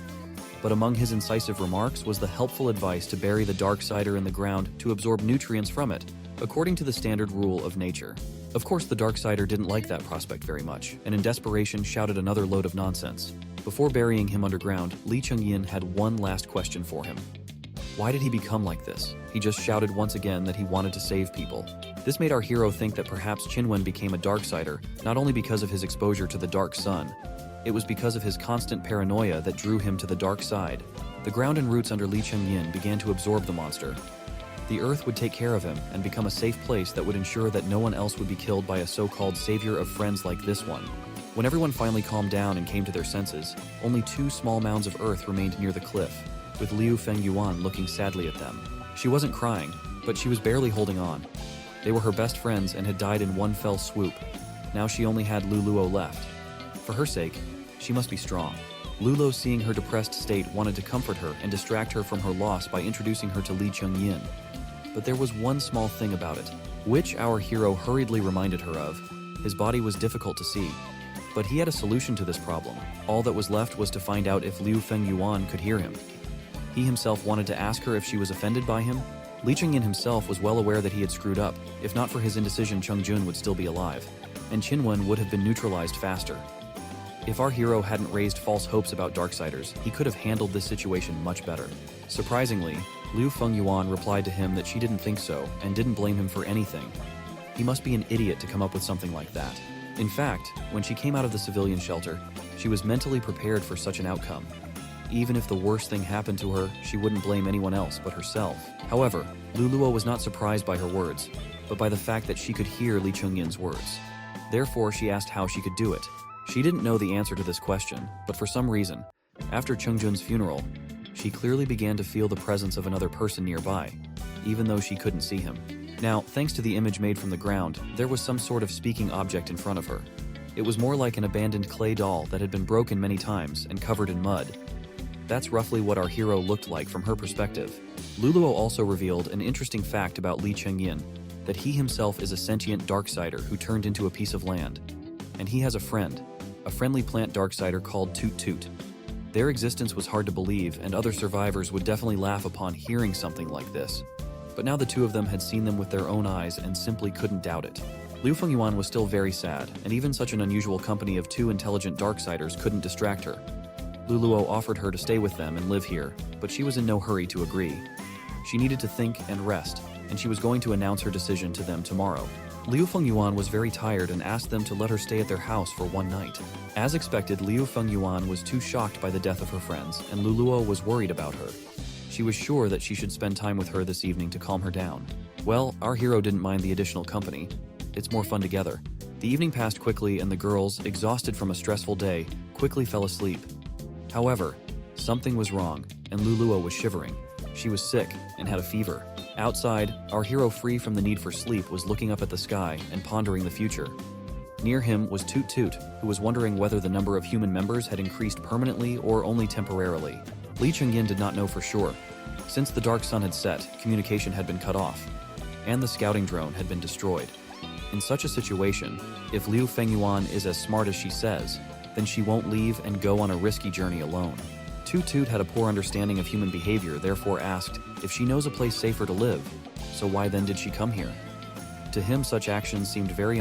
But among his incisive remarks was the helpful advice to bury the Darksider in the ground to absorb nutrients from it, according to the standard rule of nature. Of course, the Darksider didn't like that prospect very much, and in desperation shouted another load of nonsense. Before burying him underground, Lee Chung Yin had one last question for him. Why did he become like this? He just shouted once again that he wanted to save people. This made our hero think that perhaps Chinwen became a Darksider, not only because of his exposure to the dark sun. It was because of his constant paranoia that drew him to the dark side. The ground and roots under Lee Chung Yin began to absorb the monster. The earth would take care of him and become a safe place that would ensure that no one else would be killed by a so-called savior of friends like this one. When everyone finally calmed down and came to their senses, only 2 small mounds of earth remained near the cliff, with Liu Fengyuan looking sadly at them. She wasn't crying, but she was barely holding on. They were her best friends and had died in one fell swoop. Now she only had Lulu left. For her sake, she must be strong. Lulu, seeing her depressed state, wanted to comfort her and distract her from her loss by introducing her to Lee Chung Yin. But there was one small thing about it, which our hero hurriedly reminded her of. His body was difficult to see, but he had a solution to this problem. All that was left was to find out if Liu Fengyuan could hear him. He himself wanted to ask her if she was offended by him. Lee Chung Yin himself was well aware that he had screwed up. If not for his indecision, Chung Jun would still be alive, and Chinwen would have been neutralized faster. If our hero hadn't raised false hopes about Darksiders, he could have handled this situation much better. Surprisingly, Liu Fengyuan replied to him that she didn't think so, and didn't blame him for anything. He must be an idiot to come up with something like that. In fact, when she came out of the civilian shelter, she was mentally prepared for such an outcome. Even if the worst thing happened to her, she wouldn't blame anyone else but herself. However, Lulu was not surprised by her words, but by the fact that she could hear Lee Chung Yin's words. Therefore, she asked how she could do it. She didn't know the answer to this question, but for some reason, after Chung Jun's funeral, she clearly began to feel the presence of another person nearby, even though she couldn't see him. Now, thanks to the image made from the ground, there was some sort of speaking object in front of her. It was more like an abandoned clay doll that had been broken many times and covered in mud. That's roughly what our hero looked like from her perspective. Lulu also revealed an interesting fact about Lee Chung Yin, that he himself is a sentient Darksider who turned into a piece of land. And he has a friend, a friendly plant Darksider called Toot Toot. Their existence was hard to believe, and other survivors would definitely laugh upon hearing something like this. But now the two of them had seen them with their own eyes and simply couldn't doubt it. Liu Fengyuan was still very sad, and even such an unusual company of 2 intelligent Darksiders couldn't distract her. Luluo offered her to stay with them and live here, but she was in no hurry to agree. She needed to think and rest, and she was going to announce her decision to them tomorrow. Liu Fengyuan was very tired and asked them to let her stay at their house for one night. As expected, Liu Fengyuan was too shocked by the death of her friends, and Luluo was worried about her. She was sure that she should spend time with her this evening to calm her down. Well, our hero didn't mind the additional company. It's more fun together. The evening passed quickly and the girls, exhausted from a stressful day, quickly fell asleep. However, something was wrong, and Lulu was shivering. She was sick and had a fever. Outside, our hero, free from the need for sleep, was looking up at the sky and pondering the future. Near him was Toot Toot, who was wondering whether the number of human members had increased permanently or only temporarily. Lee Chung Yin did not know for sure. Since the dark sun had set, communication had been cut off, and the scouting drone had been destroyed. In such a situation, if Liu Fengyuan is as smart as she says, then she won't leave and go on a risky journey alone. Toot Toot had a poor understanding of human behavior, therefore asked if she knows a place safer to live, so why then did she come here? To him, such actions seemed very